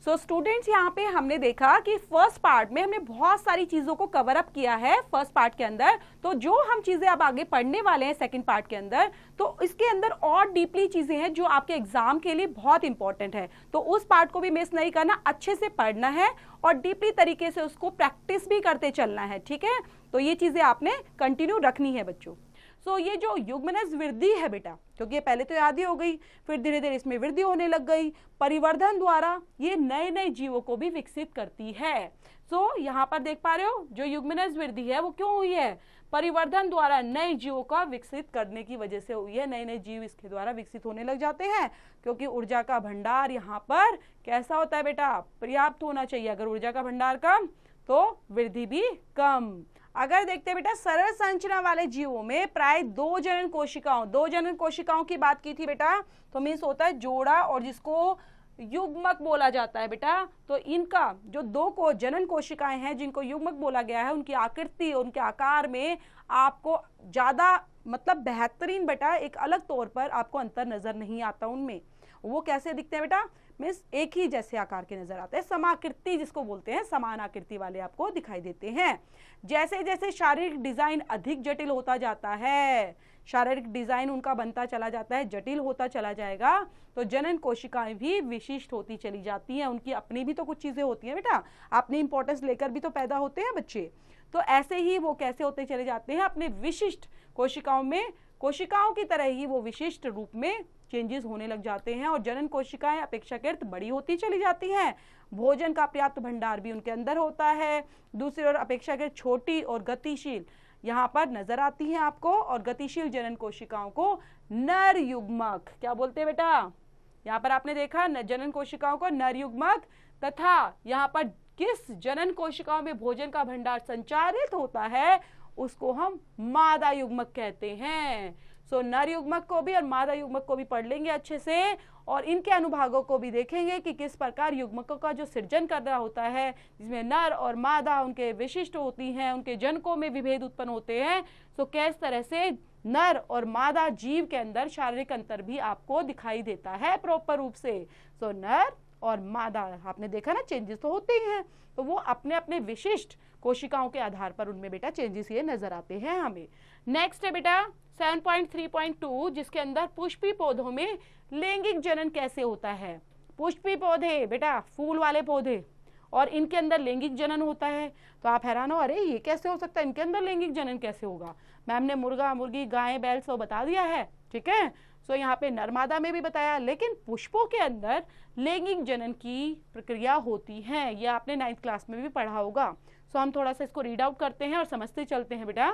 So students, यहाँ पे हमने देखा कि फर्स्ट पार्ट में हमने बहुत सारी चीजों को कवर अप किया है फर्स्ट पार्ट के अंदर। तो जो हम चीजें अब आगे पढ़ने वाले हैं सेकंड पार्ट के अंदर, तो इसके अंदर और डीपली चीजें हैं जो आपके एग्जाम के लिए बहुत इंपॉर्टेंट है। तो उस पार्ट को भी मिस नहीं करना, अच्छे से पढ़ना है और डीपली तरीके से उसको प्रैक्टिस भी करते चलना है, ठीक है। तो ये चीजें आपने कंटिन्यू रखनी है बच्चों। सो ये जो युग्मनज वृद्धि है बेटा, क्योंकि ये पहले तो याद ही हो गई, फिर धीरे धीरे इसमें वृद्धि होने लग गई, परिवर्धन द्वारा ये नए नए जीवों को भी विकसित करती है। सो यहाँ पर देख पा रहे हो, जो युग्मनज वृद्धि है वो क्यों हुई है? परिवर्धन द्वारा नए जीवों का विकसित करने की वजह से हुई है। नए नए जीव इसके द्वारा विकसित होने लग जाते हैं, क्योंकि ऊर्जा का भंडार यहाँ पर कैसा होता है बेटा? पर्याप्त होना चाहिए। अगर ऊर्जा का भंडार कम तो वृद्धि भी कम। अगर देखते हैं बेटा, सरल संरचना वाले जीवों में प्राय दो जनन कोशिकाओं की बात की थी बेटा, तो मीन्स होता है जोड़ा, और जिसको युग्मक बोला जाता है बेटा। तो इनका जो दो जनन कोशिकाएं हैं जिनको युग्मक बोला गया है, उनकी आकृति, उनके आकार में आपको ज्यादा मतलब बेहतरीन बेटा एक अलग तौर पर आपको अंतर नजर नहीं आता उनमें। वो कैसे दिखते हैं बेटा? मीन्स एक ही जैसे आकार के नजर आते हैं, समाकृति जिसको बोलते हैं, समान आकृति वाले आपको दिखाई देते हैं। जैसे जैसे शारीरिक डिजाइन अधिक जटिल होता जाता है, शारीरिक डिजाइन उनका बनता चला जाता है, जटिल होता चला जाएगा, तो जनन कोशिकाएं भी विशिष्ट होती चली जाती हैं। उनकी अपनी भी तो कुछ चीजें होती हैं बेटा, अपनी इंपॉर्टेंस लेकर भी तो पैदा होते हैं बच्चे। तो ऐसे ही वो कैसे होते चले जाते हैं? अपने विशिष्ट कोशिकाओं में, कोशिकाओं की तरह ही वो विशिष्ट रूप में चेंजेस होने लग जाते हैं, और जनन कोशिकाएं अपेक्षाकृत बड़ी होती चली जाती हैं। भोजन का पर्याप्त भंडार भी उनके अंदर होता है। दूसरी ओर अपेक्षाकृत छोटी और गतिशील यहाँ पर नजर आती हैं आपको, और गतिशील जनन कोशिकाओं को नर युग्मक क्या बोलते हैं बेटा? यहाँ पर आपने देखा जनन कोशिकाओं को नर युग्मक, तथा यहाँ पर किस जनन कोशिकाओं में भोजन का भंडार संचारित होता है उसको हम मादा युग्मक कहते हैं। सो नर युग्मक को भी और मादा युग्मक को भी पढ़ लेंगे अच्छे से, और इनके अनुभागों को भी देखेंगे कि किस प्रकार युग्मकों का जो सृजन कर रहा होता है, जिसमें नर और मादा उनके विशिष्ट होती हैं, उनके जनकों में विभेद उत्पन्न होते हैं। सो किस तरह से नर और मादा जीव के अंदर शारीरिक अंतर भी आपको दिखाई देता है प्रॉपर रूप से। सो नर और मादा आपने देखा ना, चेंजेस तो होते ही हैं, तो वो अपने अपने विशिष्ट कोशिकाओं के आधार पर उनमें बेटा चेंजेस ये नजर आते हैं हमें। नेक्स्ट है बेटा 7.3.2, जिसके अंदर पुष्पी पौधों में लैंगिक जनन कैसे होता है। पुष्पी पौधे बेटा फूल वाले पौधे, और इनके अंदर लैंगिक जनन होता है। तो आप हैरान हो, अरे ये कैसे हो सकता है, इनके अंदर लैंगिक जनन कैसे होगा? मैम ने मुर्गा, मुर्गी, गाय, बैल सब बता दिया है, ठीक है। सो यहाँ पे नरमादा में भी बताया, लेकिन पुष्पों के अंदर लैंगिक जनन की प्रक्रिया होती है। ये आपने 9th क्लास में भी पढ़ा होगा। सो हम थोड़ा सा इसको रीड आउट करते हैं और समझते चलते हैं बेटा।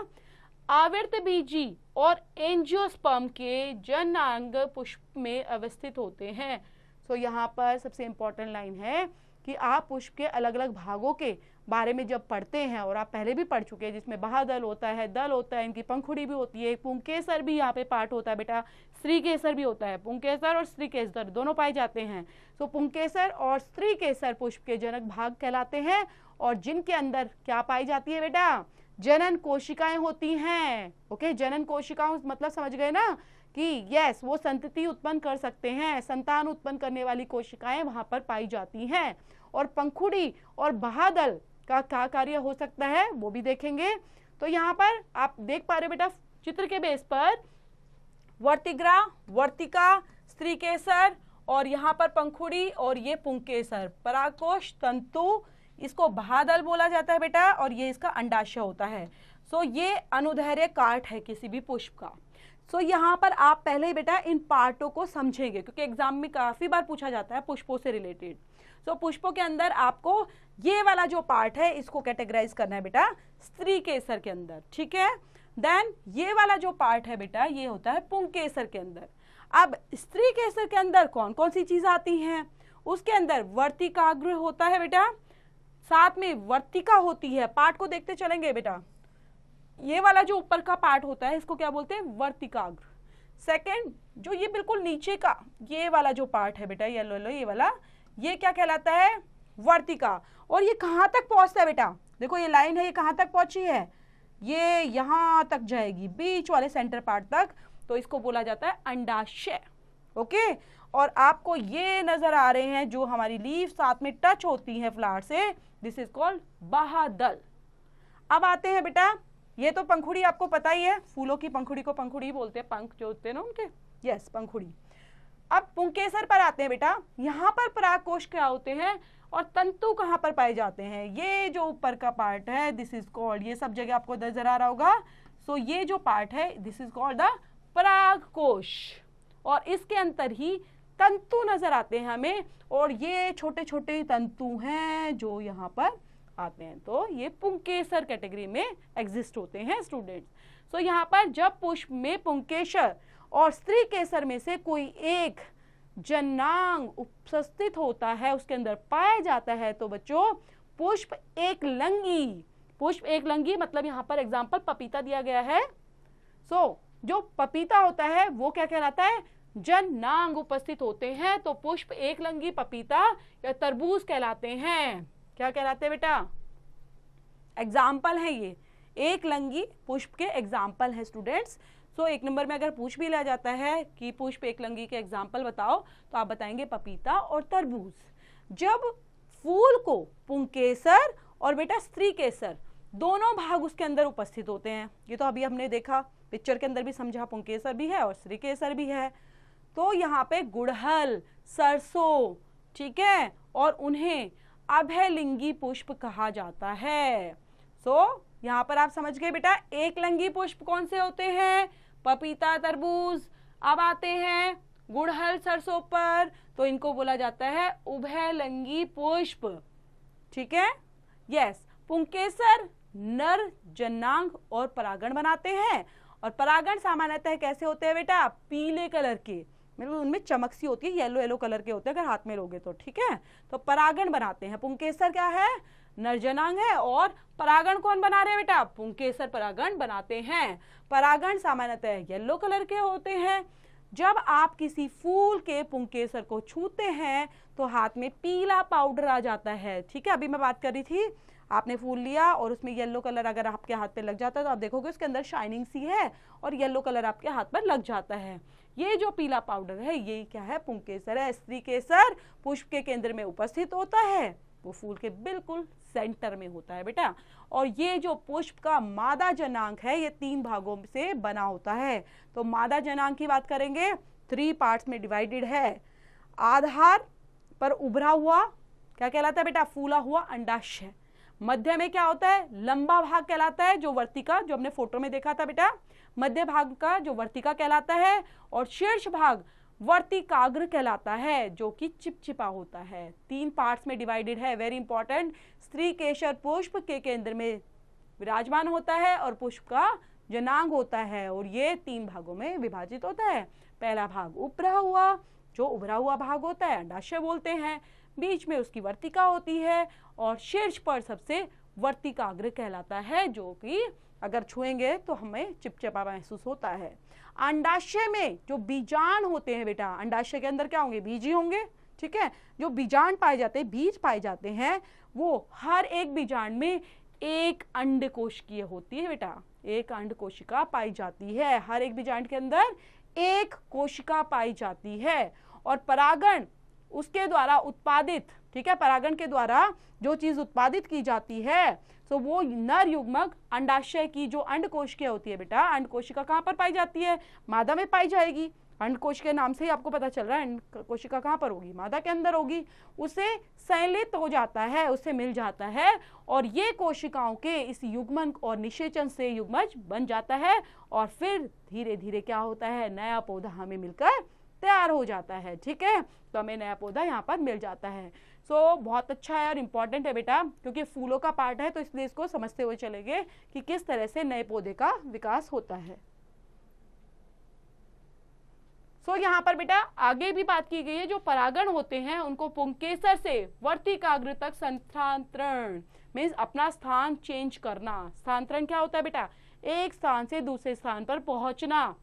आवर्तबीजी और एंजियोस्पर्म के जनांग पुष्प में अवस्थित होते हैं। सो यहाँ पर सबसे इंपॉर्टेंट लाइन है कि आप पुष्प के अलग अलग भागों के बारे में जब पढ़ते हैं, और आप पहले भी पढ़ चुके हैं, जिसमें बाह्यदल होता है, दल होता है, इनकी पंखुड़ी भी होती है, पुंकेसर भी यहाँ पे पार्ट होता है बेटा, स्त्री केसर भी होता है। पुंकेसर और स्त्री केसर दोनों पाए जाते हैं। तो पुंकेसर और स्त्री केसर पुष्प के जनक भाग कहलाते हैं, और जिनके अंदर क्या पाई जाती है बेटा? जनन कोशिकाएं होती हैं। ओके, जनन कोशिकाओं मतलब समझ गए ना कि यस, वो संतति उत्पन्न कर सकते हैं, संतान उत्पन्न करने वाली कोशिकाएं वहां पर पाई जाती हैं। और पंखुड़ी और बाह्यदल का क्या कार्य हो सकता है वो भी देखेंगे। तो यहाँ पर आप देख पा रहे हो बेटा चित्र के बेस पर, वर्तिग्रा, वर्तिका, स्त्रीकेसर, और यहाँ पर पंखुड़ी, और ये पुंकेसर, परागकोश तंतु, इसको बाह्यदल बोला जाता है बेटा, और ये इसका अंडाशय होता है। सो ये अनुदैर्घ्य काट है किसी भी पुष्प का। सो यहाँ पर आप पहले बेटा इन पार्टों को समझेंगे, क्योंकि एग्जाम में काफी बार पूछा जाता है पुष्पों से रिलेटेड। सो पुष्पों के अंदर आपको ये वाला जो पार्ट है इसको कैटेगराइज करना है बेटा स्त्री केसर के अंदर, ठीक है। देन ये वाला जो पार्ट है बेटा ये होता है पुंकेसर के अंदर। अब स्त्री केसर के अंदर कौन कौन सी चीज आती हैं? उसके अंदर वर्तिकाग्र होता है बेटा, साथ में वर्तिका होती है। पार्ट को देखते चलेंगे बेटा। ये वाला जो ऊपर का पार्ट होता है इसको क्या बोलते हैं? वर्तिकाग्र। सेकंड, जो ये बिल्कुल नीचे का ये वाला जो पार्ट है बेटा, येलो येलो ये वाला, ये क्या कहलाता है? वर्तिका। और ये कहाँ तक पहुंचता है बेटा? देखो ये लाइन है, ये कहाँ तक पहुंची है? ये यहाँ तक जाएगी, बीच वाले सेंटर पार्ट तक। तो इसको बोला जाता है अंडाशय। ओके। और आपको ये नजर आ रहे हैं जो हमारी लीफ साथ में टच होती है फ्लावर से, दिस इज कॉल्ड बाह्यदल। अब आते हैं बेटा, ये तो पंखुड़ी आपको पता ही है, फूलों की पंखुड़ी को पंखुड़ी बोलते हैं, पंख जो होते हैं ना उनके, यस पंखुड़ी। अब पुंकेसर पर आते हैं बेटा, यहाँ पर परागकोश क्या होते हैं और तंतु कहाँ पर पाए जाते हैं। ये जो ऊपर का पार्ट है दिस इज कॉल्ड, ये सब जगह आपको नजर आ रहा होगा, सो ये जो पार्ट है दिस इज कॉल्ड द परागकोश, और इसके अंदर ही तंतु नजर आते हैं हमें, और ये छोटे छोटे तंतु हैं जो यहाँ पर आते हैं, तो ये पुंकेसर कैटेगरी में एग्जिस्ट होते हैं स्टूडेंट्स। सो यहाँ पर जब पुष्प में पुंकेसर और स्त्री केसर में से कोई एक जनांग उपस्थित होता है, उसके अंदर पाया जाता है, तो बच्चों पुष्प एक लंगी, पुष्प एक लंगी मतलब यहाँ पर एग्जाम्पल पपीता दिया गया है। सो जो पपीता होता है वो क्या कहलाता है, जनांग उपस्थित होते हैं, तो पुष्प एक लंगी पपीता या तरबूज कहलाते हैं। क्या कहलाते हैं बेटा, एग्जाम्पल है, ये एक लंगी पुष्प के एग्जाम्पल है स्टूडेंट्स। सो एक नंबर में अगर पूछ भी लिया जाता है कि पुष्प एक लंगी के एग्जाम्पल बताओ, तो आप बताएंगे पपीता और तरबूज। जब फूल को पुंकेसर और बेटा स्त्री केसर दोनों भाग उसके अंदर उपस्थित होते हैं, ये तो अभी हमने देखा पिक्चर के अंदर भी समझा, पुंकेसर भी है और स्त्री केसर भी है, तो यहाँ पे गुड़हल, सरसों, ठीक है, और उन्हें अभयलिंगी पुष्प कहा जाता है। सो यहाँ पर आप समझ गए बेटा, एक लंगी पुष्प कौन से होते हैं, पपीता तरबूज। अब आते हैं गुड़हल सरसों पर, तो इनको बोला जाता है उभयलिंगी पुष्प, ठीक है, यस। पुंकेसर नर जनांग और परागण बनाते हैं, और परागण सामान्यतः कैसे होते हैं बेटा, पीले कलर के, मतलब उनमें चमक सी होती है, येलो येलो कलर के होते हैं अगर हाथ में लोगे तो, ठीक है, तो परागण बनाते हैं। पुंकेसर क्या है, नरजनांग है, और परागण कौन बना रहे हैं बेटा, पुंकेसर परागण बनाते हैं। परागण सामान्यतः येलो कलर के होते हैं। जब आप किसी फूल के पुंकेसर को छूते हैं तो हाथ में पीला पाउडर आ जाता है, ठीक है। अभी मैं बात कर रही थी, आपने फूल लिया और उसमें येलो कलर अगर आपके हाथ पे लग जाता है तो आप देखोगे उसके अंदर शाइनिंग सी है और येलो कलर आपके हाथ पर लग जाता है। ये जो पीला पाउडर है ये क्या है, पुंकेसर है। स्त्री केसर पुष्प के केंद्र में उपस्थित होता है, वो फूल के बिल्कुल सेंटर में होता है बेटा। और ये जो पुष्प का मादा जनांग है ये 3 भागों से बना होता है। तो मादा जनांग की बात करेंगे, 3 पार्ट्स में डिवाइडेड है। आधार पर उभरा हुआ क्या कहलाता है बेटा, फूला हुआ अंडाशय। मध्य में क्या होता है, लंबा भाग कहलाता है, जो वर्तिका, जो हमने फोटो में देखा था बेटा, मध्य भाग का जो वर्तिका कहलाता है, और शीर्ष भाग वर्तिकाग्र कहलाता है, जो कि चिपचिपा होता है। 3 पार्ट्स में डिवाइडेड है, वेरी इंपॉर्टेंट। स्त्री केसर पुष्प के केंद्र में विराजमान होता है और पुष्प का जनांग होता है, और ये 3 भागों में विभाजित होता है। पहला भाग उभरा हुआ, जो उभरा हुआ भाग होता है अंडाशय बोलते हैं, बीच में उसकी वर्तिका होती है, और शीर्ष पर सबसे वर्तिकाग्र कहलाता है, जो कि अगर छुएंगे तो हमें चिपचिपा महसूस होता है। अंडाशय में जो बीजांड होते हैं बेटा, अंडाशय के अंदर क्या होंगे, बीज ही होंगे, ठीक है। जो बीजांड पाए जाते हैं, बीज पाए जाते हैं, वो हर एक बीजांड में एक अंडकोशिकीय होती है बेटा, एक अंडकोशिका पाई जाती है। हर एक बीजांड के अंदर एक कोशिका पाई जाती है, और परागण उसके द्वारा उत्पादित, ठीक है, परागण के द्वारा जो चीज उत्पादित की जाती है, तो वो नर युग्मक अंडाशय की जो अंडकोशिका होती है बेटा, अंडकोशिका कहाँ पर पाई जाती है, मादा में पाई जाएगी। अंडकोश के नाम से ही आपको पता चल रहा है अंडकोशिका कहाँ पर होगी, मादा के अंदर होगी। उसे संलित हो जाता है, उससे मिल जाता है, और ये कोशिकाओं के इस युग्मन और निषेचन से युग्मज बन जाता है, और फिर धीरे धीरे क्या होता है, नया पौधा हमें मिलकर तैयार हो जाता है, ठीक है। तो हमें नया पौधा यहाँ पर मिल जाता है। सो बहुत अच्छा है और इम्पॉर्टेंट है बेटा, क्योंकि फूलों का पार्ट है, तो इसलिए इसको समझते हुए चलेंगे कि किस तरह से नए पौधे का विकास होता है। सो यहाँ पर बेटा आगे भी बात की गई है, जो परागण होते हैं उनको पुंकेसर से वर्तिकाग्र तक स्थानांतरण, मीन्स अपना स्थान चेंज करना। स्थानांतरण क्या होता है बेटा, एक स्थान से दूसरे स्थान पर पहुंचना,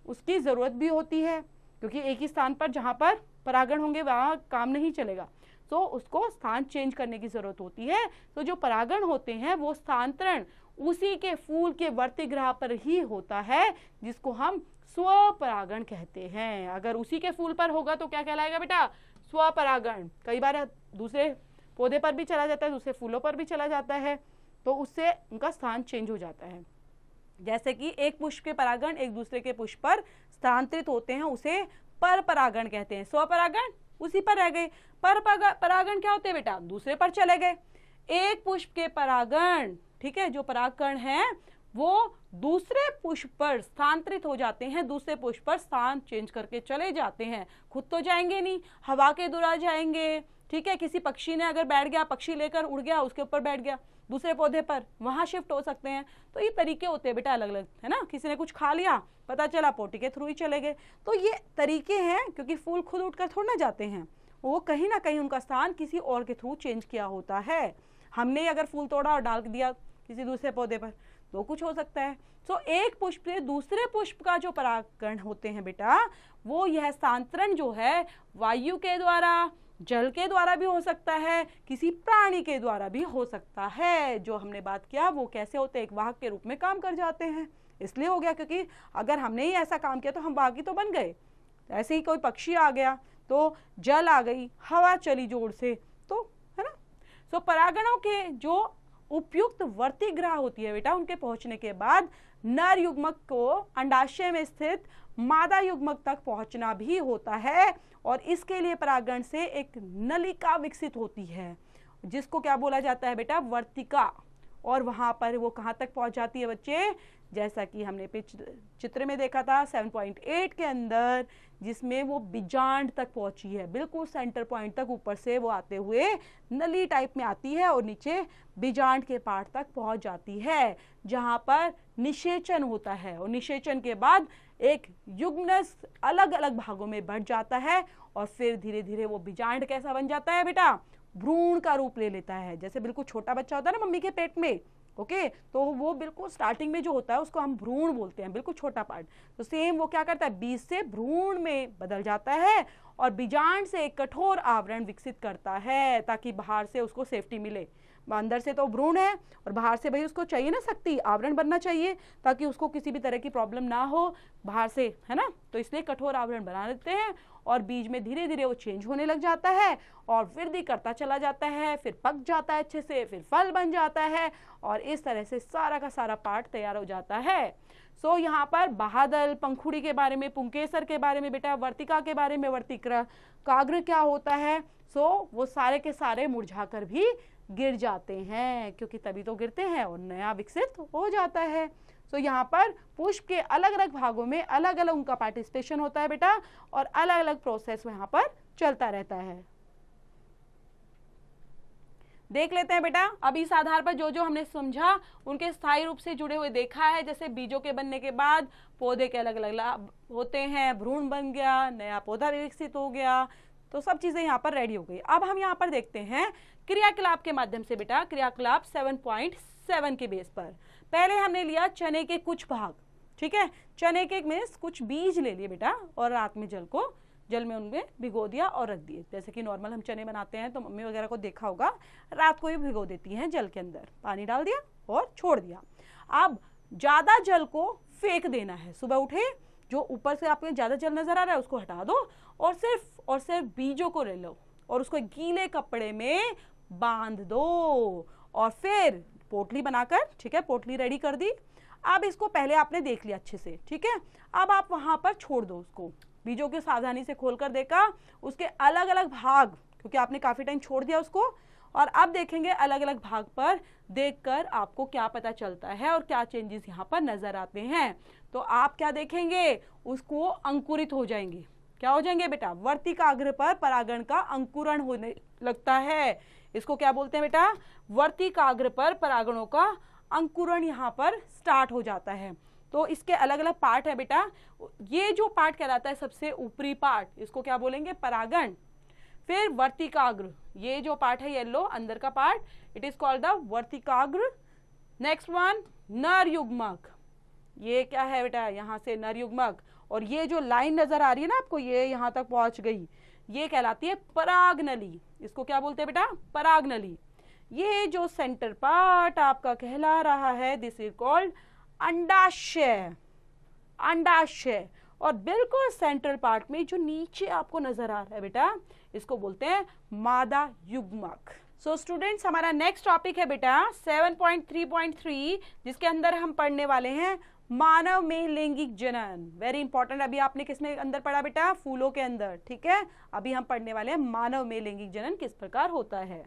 उसकी जरूरत भी होती है, क्योंकि एक ही स्थान पर जहां पर परागण होंगे वहां काम नहीं चलेगा, तो उसको स्थान चेंज करने की जरूरत होती है। तो जो परागण होते हैं वो स्थानांतरण उसी के फूल के वर्तिग्रह पर ही होता है, जिसको हम स्वपरागण कहते हैं। अगर उसी के फूल पर होगा तो क्या कहलाएगा बेटा? स्वपरागण। कई बार दूसरे पौधे पर भी चला जाता है, दूसरे फूलों पर भी चला जाता है, तो उससे उनका स्थान चेंज हो जाता है। जैसे कि एक पुष्प के परागण एक दूसरे के पुष्प पर स्थानांतरित होते हैं, उसे पर परागण कहते हैं। स्वपरागण उसी पर रह गए, पर परागण क्या होते हैं बेटा? दूसरे पर चले गए। एक पुष्प के परागण, ठीक है, जो परागकण हैं वो दूसरे पुष्प पर स्थानांतरित हो जाते हैं, दूसरे पुष्प पर स्थान चेंज करके चले जाते हैं। खुद तो जाएंगे नहीं, हवा के द्वारा जाएंगे, ठीक है। किसी पक्षी ने अगर बैठ गया, पक्षी लेकर उड़ गया, उसके ऊपर बैठ गया दूसरे पौधे पर, वहां शिफ्ट हो सकते हैं। तो ये तरीके होते हैं बेटा अलग अलग, है ना। किसी ने कुछ खा लिया, पता चला पोटी के थ्रू ही चले गए। तो ये तरीके हैं, क्योंकि फूल खुद उठकर थोड़ा ना जाते हैं, वो कहीं ना कहीं उनका स्थान किसी और के थ्रू चेंज किया होता है। हमने अगर फूल तोड़ा और डाल दिया किसी दूसरे पौधे पर तो कुछ हो सकता है। तो एक पुष्प से दूसरे पुष्प का जो परागकण होते हैं बेटा, वो यह स्थानांतरण जो है वायु के द्वारा, जल के द्वारा भी हो सकता है, किसी प्राणी के द्वारा भी हो सकता है। जो हमने बात किया वो कैसे होते हैं, एक वाहक के रूप में काम कर जाते हैं। इसलिए हो गया क्योंकि अगर हमने ही ऐसा काम किया तो हम बाकी तो बन गए। ऐसे ही कोई पक्षी आ गया तो जल आ गई, हवा चली जोर से, तो है ना। सो परागणों के जो उपयुक्त वर्तिग्रह होती है बेटा, उनके पहुंचने के बाद नर युग्मक को अंडाशय में स्थित मादा युग्मक तक पहुंचना भी होता है, और इसके लिए परागण से एक नलिका विकसित होती है, जिसको क्या बोला जाता है बेटा? वर्तिका। और वहां पर वो कहां तक पहुंच जाती है बच्चे? जैसा कि हमने चित्र में देखा था 7.8 के अंदर, जिसमें वो बीजांड तक पहुंची है, बिल्कुल सेंटर पॉइंट तक ऊपर से वो आते हुए नली टाइप में आती है और नीचे बीजांड के पार्ट तक पहुंच जाती है, जहां पर निषेचन होता है। और निषेचन के बाद एक युग्मनस अलग अलग भागों में बढ़ जाता है, और फिर धीरे धीरे वो बीजांड कैसा बन जाता है बेटा? भ्रूण का रूप ले लेता है। जैसे बिल्कुल छोटा बच्चा होता है ना मम्मी के पेट में, ओके, तो वो बिल्कुल स्टार्टिंग में जो होता है उसको हम भ्रूण बोलते हैं, बिल्कुल छोटा पार्ट। तो सेम वो क्या करता है? बीज से भ्रूण में बदल जाता है और बीजांड से एक कठोर आवरण विकसित करता है, ताकि बाहर से उसको सेफ्टी मिले। अंदर से तो भ्रूण है और बाहर से भाई उसको चाहिए ना शक्ति, आवरण बनना चाहिए, ताकि उसको किसी भी तरह की प्रॉब्लम ना हो बाहर से, है ना। तो इसलिए कठोर आवरण बना लेते हैं, और बीज में धीरे धीरे वो चेंज होने लग जाता है और वृद्धि करता चला जाता है, फिर पक जाता है अच्छे से, फिर फल बन जाता है, और इस तरह से सारा का सारा पार्ट तैयार हो जाता है। सो यहाँ पर बाहादल, पंखुड़ी के बारे में, पुंकेसर के बारे में बेटा, वर्तिका के बारे में, वर्तिकाग्र क्या होता है, सो वो सारे के सारे मुरझा कर भी गिर जाते हैं, क्योंकि तभी तो गिरते हैं और नया विकसित हो जाता है। सो यहाँ पर पुष्प के अलग अलग भागों में अलग अलग उनका पार्टिसिपेशन होता है बेटा, और अलग अलग प्रोसेस यहाँ पर चलता रहता है। देख लेते हैं बेटा, अब इस आधार पर जो जो हमने समझा उनके स्थायी रूप से जुड़े हुए देखा है। जैसे बीजों के बनने के बाद पौधे के अलग अलग लाभ होते हैं, भ्रूण बन गया, नया पौधा विकसित हो गया, तो सब चीजें यहाँ पर रेडी हो गई। अब हम यहाँ पर देखते हैं क्रियाकलाप के माध्यम से बेटा, क्रियाकलाप 7.7 के बेस पर। पहले हमने लिया चने के कुछ भाग, ठीक है, चने के में कुछ बीज ले लिए बेटा, और रात में जल में उनमें भिगो दिया और रख दिए। जैसे कि नॉर्मल हम चने बनाते हैं तो मम्मी वगैरह को देखा होगा, रात को ही भिगो देती हैं जल के अंदर, पानी डाल दिया और छोड़ दिया। अब ज्यादा जल को फेंक देना है, सुबह उठे जो ऊपर से आपको ज्यादा जल नजर आ रहा है उसको हटा दो, और सिर्फ बीजों को ले लो और उसको गीले कपड़े में बांध दो, और फिर पोटली बनाकर, ठीक है, पोटली रेडी कर दी। अब इसको पहले आपने देख लिया अच्छे से, ठीक है, अब आप वहां पर छोड़ दो उसको, बीजों के सावधानी से खोलकर देखा उसके अलग अलग भाग, क्योंकि आपने काफी टाइम छोड़ दिया उसको, और अब देखेंगे अलग अलग भाग पर देखकर आपको क्या पता चलता है और क्या चेंजेस यहाँ पर नजर आते हैं। तो आप क्या देखेंगे, उसको अंकुरित हो जाएंगे। क्या हो जाएंगे बेटा? वर्तिकाग्र पर परागण का अंकुरण होने लगता है। इसको क्या बोलते हैं बेटा? वर्तिकाग्र पर परागणों का अंकुरण यहाँ पर स्टार्ट हो जाता है। तो इसके अलग अलग पार्ट है बेटा। ये जो पार्ट कहलाता है सबसे ऊपरी पार्ट, इसको क्या बोलेंगे? परागण। फिर वर्तिकाग्र, ये जो पार्ट है येलो अंदर का part, it is called the वर्तिकाग्र। नेक्स्ट वन नर युग्मक, ये क्या है बेटा? यहाँ से नर युग्मक, और ये जो लाइन नजर आ रही है ना आपको, ये यहाँ तक पहुंच गई, ये कहलाती है परागनली। इसको क्या बोलते हैं बेटा? परागनली। ये जो सेंटर पार्ट आपका कहला रहा है दिस इज कॉल्ड अंडाशय। अंडाशय। और बिल्कुल सेंट्रल पार्ट में जो नीचे आपको नजर आ रहा है बेटा, इसको बोलते हैं मादा युग्मक। सो स्टूडेंट्स, हमारा नेक्स्ट टॉपिक है बेटा 7.3.3, जिसके अंदर हम पढ़ने वाले हैं मानव में लैंगिक जनन। Very important. अभी आपने किसमें अंदर पढ़ा बेटा? फूलों के अंदर। ठीक है, अभी हम पढ़ने वाले हैं मानव में लैंगिक जनन किस प्रकार होता है।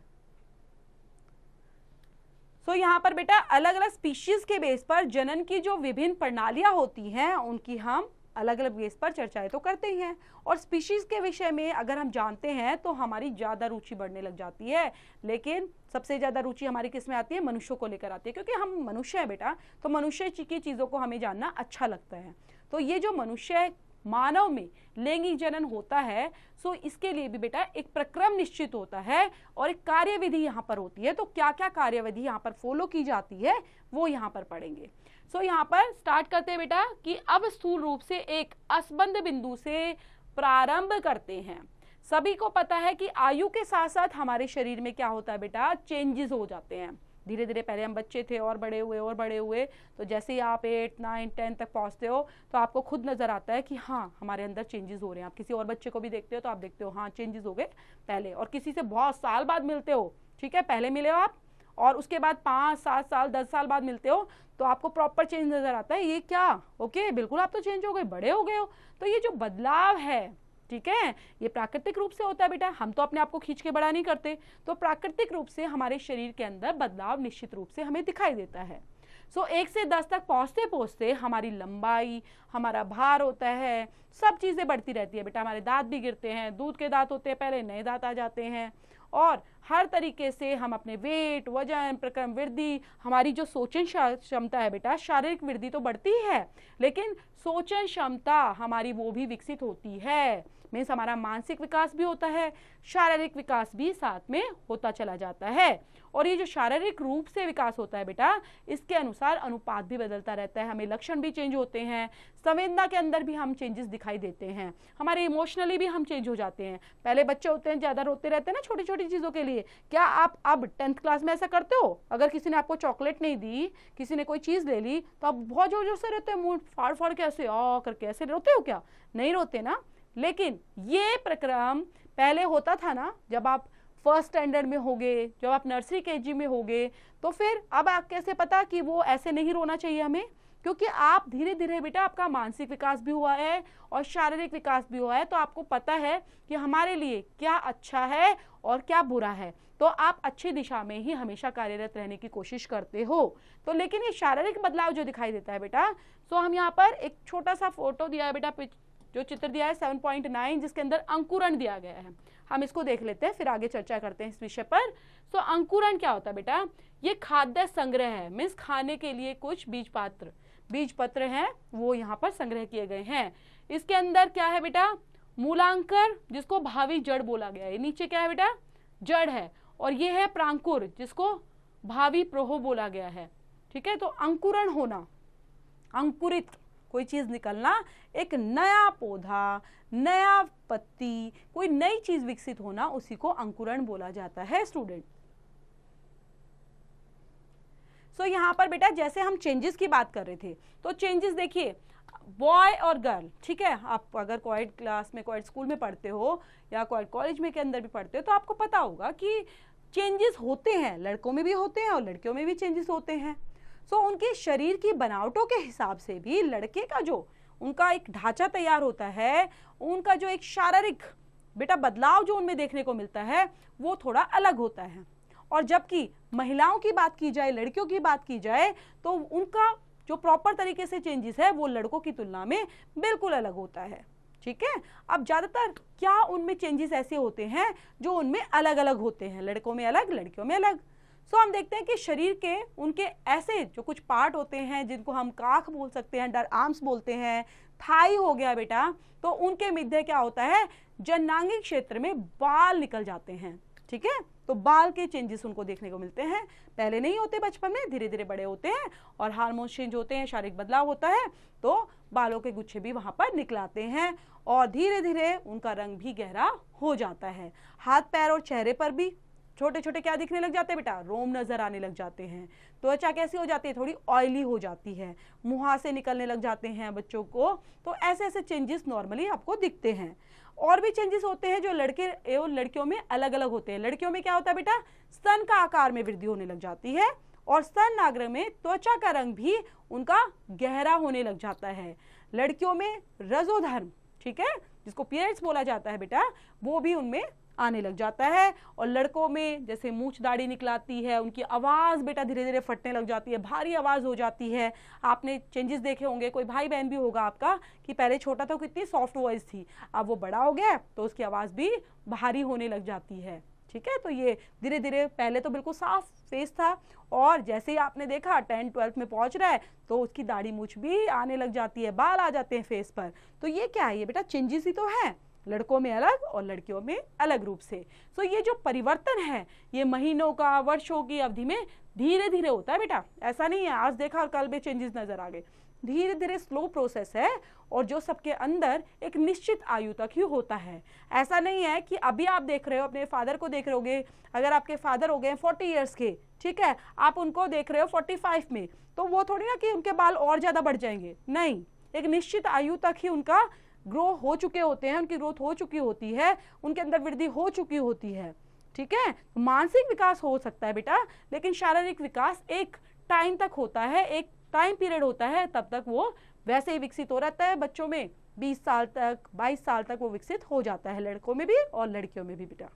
तो यहाँ पर बेटा अलग अलग स्पीशीज के बेस पर जनन की जो विभिन्न प्रणालियां होती हैं उनकी हम अलग अलग बेस पर चर्चाएं तो करते ही हैं, और स्पीशीज के विषय में अगर हम जानते हैं तो हमारी ज़्यादा रुचि बढ़ने लग जाती है। लेकिन सबसे ज़्यादा रुचि हमारी किस में आती है? मनुष्यों को लेकर आती है, क्योंकि हम मनुष्य हैं बेटा, तो मनुष्य की चीज़ों को हमें जानना अच्छा लगता है। तो ये जो मनुष्य मानव में लैंगिक जनन होता है, सो इसके लिए भी बेटा एक प्रक्रम निश्चित होता है और एक कार्यविधि यहाँ पर होती है। तो क्या क्या कार्यविधि यहाँ पर फॉलो की जाती है वो यहाँ पर पढ़ेंगे। सो यहाँ पर स्टार्ट करते हैं बेटा कि अब स्थूल रूप से एक असंबद्ध बिंदु से प्रारंभ करते हैं। सभी को पता है कि आयु के साथ साथ हमारे शरीर में क्या होता है बेटा? चेंजेस हो जाते हैं धीरे धीरे। पहले हम बच्चे थे और बड़े हुए और बड़े हुए, तो जैसे ही आप 8, 9, 10 तक पहुंचते हो तो आपको खुद नजर आता है कि हाँ हमारे अंदर चेंजेस हो रहे हैं। आप किसी और बच्चे को भी देखते हो तो आप देखते हो हाँ चेंजेस हो गए पहले। और किसी से बहुत साल बाद मिलते हो, ठीक है, पहले मिले हो आप और उसके बाद 5, 7 साल 10 साल बाद मिलते हो तो आपको प्रॉपर चेंज नजर आता है। ये क्या? ओके, बिल्कुल आप तो चेंज हो गए, बड़े हो गए हो। तो ये जो बदलाव है, ठीक है, ये प्राकृतिक रूप से होता है बेटा। हम तो अपने आप को खींच के बड़ा नहीं करते, तो प्राकृतिक रूप से हमारे शरीर के अंदर बदलाव निश्चित रूप से हमें दिखाई देता है। सो 1 से 10 तक पहुंचते पहुंचते हमारी लंबाई, हमारा भार होता है, सब चीजें बढ़ती रहती है बेटा। हमारे दांत भी गिरते हैं, दूध के दांत होते हैं, पहले नए दांत आ जाते हैं, और हर तरीके से हम अपने वेट, वजन, प्रक्रम वृद्धि, हमारी जो सोचन क्षमता है बेटा, शारीरिक वृद्धि तो बढ़ती है लेकिन सोचन क्षमता हमारी वो भी विकसित होती है। मीन्स हमारा मानसिक विकास भी होता है, शारीरिक विकास भी साथ में होता चला जाता है। और ये जो शारीरिक रूप से विकास होता है बेटा, इसके अनुसार अनुपात भी बदलता रहता है, हमें लक्षण भी चेंज होते हैं, संवेदना के अंदर भी हम चेंजेस दिखाई देते हैं, हमारे इमोशनली भी हम चेंज हो जाते हैं। पहले बच्चे होते हैं ज़्यादा रोते रहते हैं ना छोटी छोटी चीज़ों के लिए। क्या आप अब 10th क्लास में ऐसा करते हो? अगर किसी ने आपको चॉकलेट नहीं दी, किसी ने कोई चीज़ ले ली, तो आप बहुत जोर जोर से रहते हैं, मुंह फाड़ फाड़ के ऐसे करके ऐसे रोते हो क्या? नहीं रोते ना। लेकिन ये प्रक्रम पहले होता था ना, जब आप फर्स्ट स्टैंडर्ड में होगे, जब आप नर्सरी केजी में होगे, तो फिर अब आप कैसे पता कि वो ऐसे नहीं रोना चाहिए हमें? क्योंकि आप धीरे धीरे बेटा आपका मानसिक विकास भी हुआ है और शारीरिक विकास भी हुआ है, तो आपको पता है कि हमारे लिए क्या अच्छा है और क्या बुरा है, तो आप अच्छी दिशा में ही हमेशा कार्यरत रहने की कोशिश करते हो। तो लेकिन ये शारीरिक बदलाव जो दिखाई देता है बेटा, तो हम यहाँ पर एक छोटा सा फोटो दिया है बेटा, जो चित्र दिया है 7.9, जिसके अंदर अंकुरण दिया गया है। हम इसको देख लेते हैं, फिर आगे चर्चा करते हैं इस विषय पर। तो अंकुरण क्या होता है बेटा? ये खाद्य संग्रह है, मीन्स खाने के लिए कुछ बीज पत्र हैं वो यहाँ पर संग्रह किए गए हैं। इसके अंदर क्या है बेटा? मूलांकर, जिसको भावी जड़ बोला गया है। नीचे क्या है बेटा? जड़ है। और ये है प्रांकुर, जिसको भावी प्रोह बोला गया है। ठीक है, तो अंकुरण होना, अंकुरित कोई चीज निकलना, एक नया पौधा, नया पत्ती, कोई नई चीज विकसित होना, उसी को अंकुरण बोला जाता है स्टूडेंट। सो यहाँ पर बेटा जैसे हम चेंजेस की बात कर रहे थे, तो चेंजेस देखिए, बॉय और गर्ल, ठीक है, आप अगर कोएड क्लास में, कोएड स्कूल में पढ़ते हो या कोएड कॉलेज में के अंदर भी पढ़ते हो, तो आपको पता होगा कि चेंजेस होते हैं, लड़कों में भी होते हैं और लड़कियों में भी चेंजेस होते हैं। सो उनके शरीर की बनावटों के हिसाब से भी लड़के का जो उनका एक ढांचा तैयार होता है, उनका जो एक शारीरिक बेटा बदलाव जो उनमें देखने को मिलता है वो थोड़ा अलग होता है। और जबकि महिलाओं की बात की जाए, लड़कियों की बात की जाए, तो उनका जो प्रॉपर तरीके से चेंजेस है वो लड़कों की तुलना में बिल्कुल अलग होता है। ठीक है, अब ज्यादातर क्या उनमें चेंजेस ऐसे होते हैं जो उनमें अलग अलग होते हैं, लड़कों में अलग, लड़कियों में अलग। सो हम देखते हैं कि शरीर के उनके ऐसे जो कुछ पार्ट होते हैं जिनको हम काख बोल सकते हैं, अंडर आर्म्स बोलते हैं, थाई हो गया बेटा, तो उनके मध्य क्या होता है, जननांगी क्षेत्र में बाल निकल जाते हैं। ठीक है, तो बाल के चेंजेस उनको देखने को मिलते हैं, पहले नहीं होते बचपन में, धीरे धीरे बड़े होते हैं और हार्मोन चेंज होते हैं, शारीरिक बदलाव होता है, तो बालों के गुच्छे भी वहां पर निकलाते हैं और धीरे धीरे उनका रंग भी गहरा हो जाता है। हाथ पैर और चेहरे पर भी छोटे छोटे क्या दिखने लग जाते हैं बेटा, रोम नजर आने लग जाते हैं। त्वचा कैसी हो जाती है, थोड़ी ऑयली हो जाती है, मुहासे निकलने लग जाते हैं बच्चों को। तो ऐसे ऐसे चेंजेस नॉर्मली आपको दिखते हैं। और भी चेंजेस होते हैं जो लड़के एवं लड़कियों में अलग अलग होते हैं। लड़कियों में क्या होता है बेटा, स्तन का आकार में वृद्धि होने लग जाती है, और स्तन नाग्र में त्वचा का रंग भी उनका गहरा होने लग जाता है। लड़कियों में रजोधर्म, ठीक है, जिसको पीरियड्स बोला जाता है बेटा, वो भी उनमें आने लग जाता है। और लड़कों में जैसे मूछ दाढ़ी निकलाती है, उनकी आवाज़ बेटा धीरे धीरे फटने लग जाती है, भारी आवाज़ हो जाती है। आपने चेंजेस देखे होंगे, कोई भाई बहन भी होगा आपका, कि पहले छोटा था कितनी सॉफ्ट वॉइस थी, अब वो बड़ा हो गया तो उसकी आवाज़ भी भारी होने लग जाती है, ठीक है। तो ये धीरे धीरे, पहले तो बिल्कुल साफ फेस था, और जैसे ही आपने देखा 10th 12th में पहुंच रहा है तो उसकी दाढ़ी मूछ भी आने लग जाती है, बाल आ जाते हैं फेस पर। तो ये क्या है, ये बेटा चेंजेस ही तो है, लड़कों में अलग और लड़कियों में अलग रूप से। सो ये जो परिवर्तन है ये महीनों का, वर्षों की अवधि में धीरे धीरे होता है बेटा, ऐसा नहीं है आज देखा और कल में चेंजेस नजर आ गए। धीरे धीरे स्लो प्रोसेस है, और जो सबके अंदर एक निश्चित आयु तक ही होता है। ऐसा नहीं है कि अभी आप देख रहे हो, अपने फादर को देख रहे होगे, अगर आपके फादर हो गए 40 ईयर्स के, ठीक है, आप उनको देख रहे हो 45 में, तो वो थोड़ी ना कि उनके बाल और ज्यादा बढ़ जाएंगे, नहीं, एक निश्चित आयु तक ही उनका ग्रो हो चुके होते हैं, उनकी ग्रोथ हो चुकी होती है, उनके अंदर वृद्धि हो चुकी होती है, ठीक है। मानसिक विकास हो सकता है बेटा, लेकिन शारीरिक विकास एक टाइम तक होता है, एक टाइम पीरियड होता है, तब तक वो वैसे ही विकसित हो रहता है। बच्चों में 20 साल तक, 22 साल तक वो विकसित हो जाता है, लड़कों में भी और लड़कियों में भी बेटा।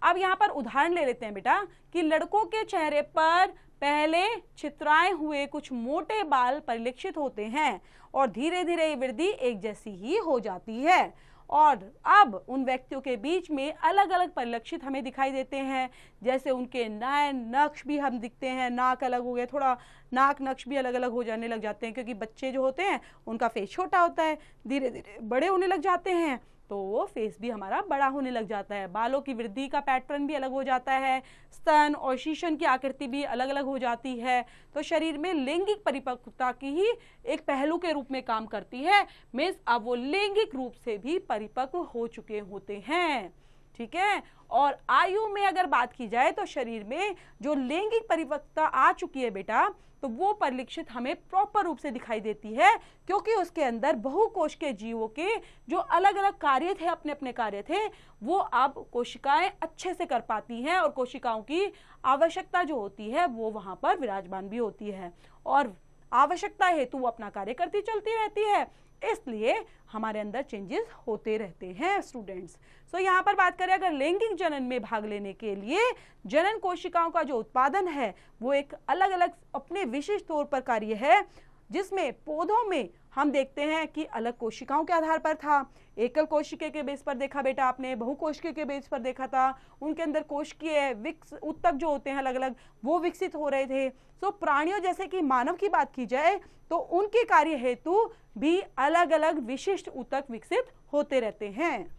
अब यहाँ पर उदाहरण ले लेते हैं बेटा कि लड़कों के चेहरे पर पहले छितराए हुए कुछ मोटे बाल परिलक्षित होते हैं, और धीरे धीरे वृद्धि एक जैसी ही हो जाती है, और अब उन व्यक्तियों के बीच में अलग अलग परिलक्षित हमें दिखाई देते हैं। जैसे उनके नयन नक्श भी हम दिखते हैं, नाक अलग हो गया, थोड़ा नाक नक्श भी अलग अलग हो जाने लग जाते हैं, क्योंकि बच्चे जो होते हैं उनका फेस छोटा होता है, धीरे धीरे बड़े होने लग जाते हैं, तो वो फेस भी हमारा बड़ा होने लग जाता है। बालों की वृद्धि का पैटर्न भी अलग हो जाता है, स्तन और शीशन की आकृति भी अलग अलग हो जाती है। तो शरीर में लैंगिक परिपक्वता की ही एक पहलू के रूप में काम करती है, मीन्स अब वो लैंगिक रूप से भी परिपक्व हो चुके होते हैं, ठीक है। और आयु में अगर बात की जाए तो शरीर में जो लैंगिक परिपक्वता आ चुकी है बेटा, तो वो परिलक्षित हमें प्रॉपर रूप से दिखाई देती है, क्योंकि उसके अंदर बहुकोश के जीवों के जो अलग अलग कार्य थे, अपने अपने कार्य थे, वो अब कोशिकाएं अच्छे से कर पाती हैं, और कोशिकाओं की आवश्यकता जो होती है वो वहां पर विराजमान भी होती है, और आवश्यकता हेतु वो अपना कार्य करती चलती रहती है, इसलिए हमारे अंदर चेंजेस होते रहते हैं स्टूडेंट्स। सो यहाँ पर बात करें अगर लैंगिक जनन में भाग लेने के लिए जनन कोशिकाओं का जो उत्पादन है वो एक अलग अलग अपने विशिष्ट तौर पर कार्य है, जिसमें पौधों में हम देखते हैं कि अलग कोशिकाओं के आधार पर था, एकल कोशिका के बेस पर देखा बेटा आपने, बहुकोशिकीय के बेस पर देखा था, उनके अंदर कोशिकीय ऊतक जो होते हैं अलग अलग वो विकसित हो रहे थे। सो प्राणियों जैसे कि मानव की बात की जाए तो उनके कार्य हेतु भी अलग अलग विशिष्ट ऊतक विकसित होते रहते हैं।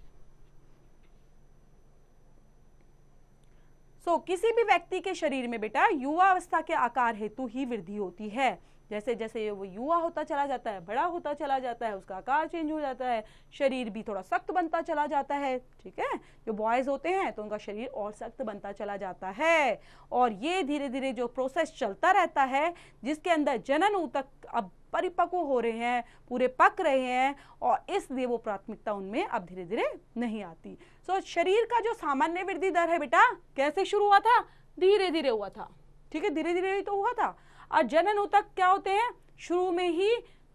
किसी भी व्यक्ति के शरीर में बेटा युवा अवस्था के आकार हेतु ही वृद्धि होती है। जैसे जैसे वो युवा होता चला जाता है, बड़ा होता चला जाता है, उसका आकार चेंज हो जाता है, शरीर भी थोड़ा सख्त बनता चला जाता है, ठीक है। जो बॉयज होते हैं तो उनका शरीर और सख्त बनता चला जाता है, और ये धीरे धीरे जो प्रोसेस चलता रहता है, जिसके अंदर जनन ऊतक अब परिपक्व हो रहे हैं, पूरे पक रहे हैं, और इसलिए वो प्राथमिकता उनमें अब धीरे धीरे नहीं आती। शरीर का जो सामान्य वृद्धि दर है बेटा कैसे शुरू हुआ था, धीरे धीरे हुआ था, ठीक है, धीरे धीरे ही तो हुआ था। और जनन ऊतक क्या होते हैं, शुरू में ही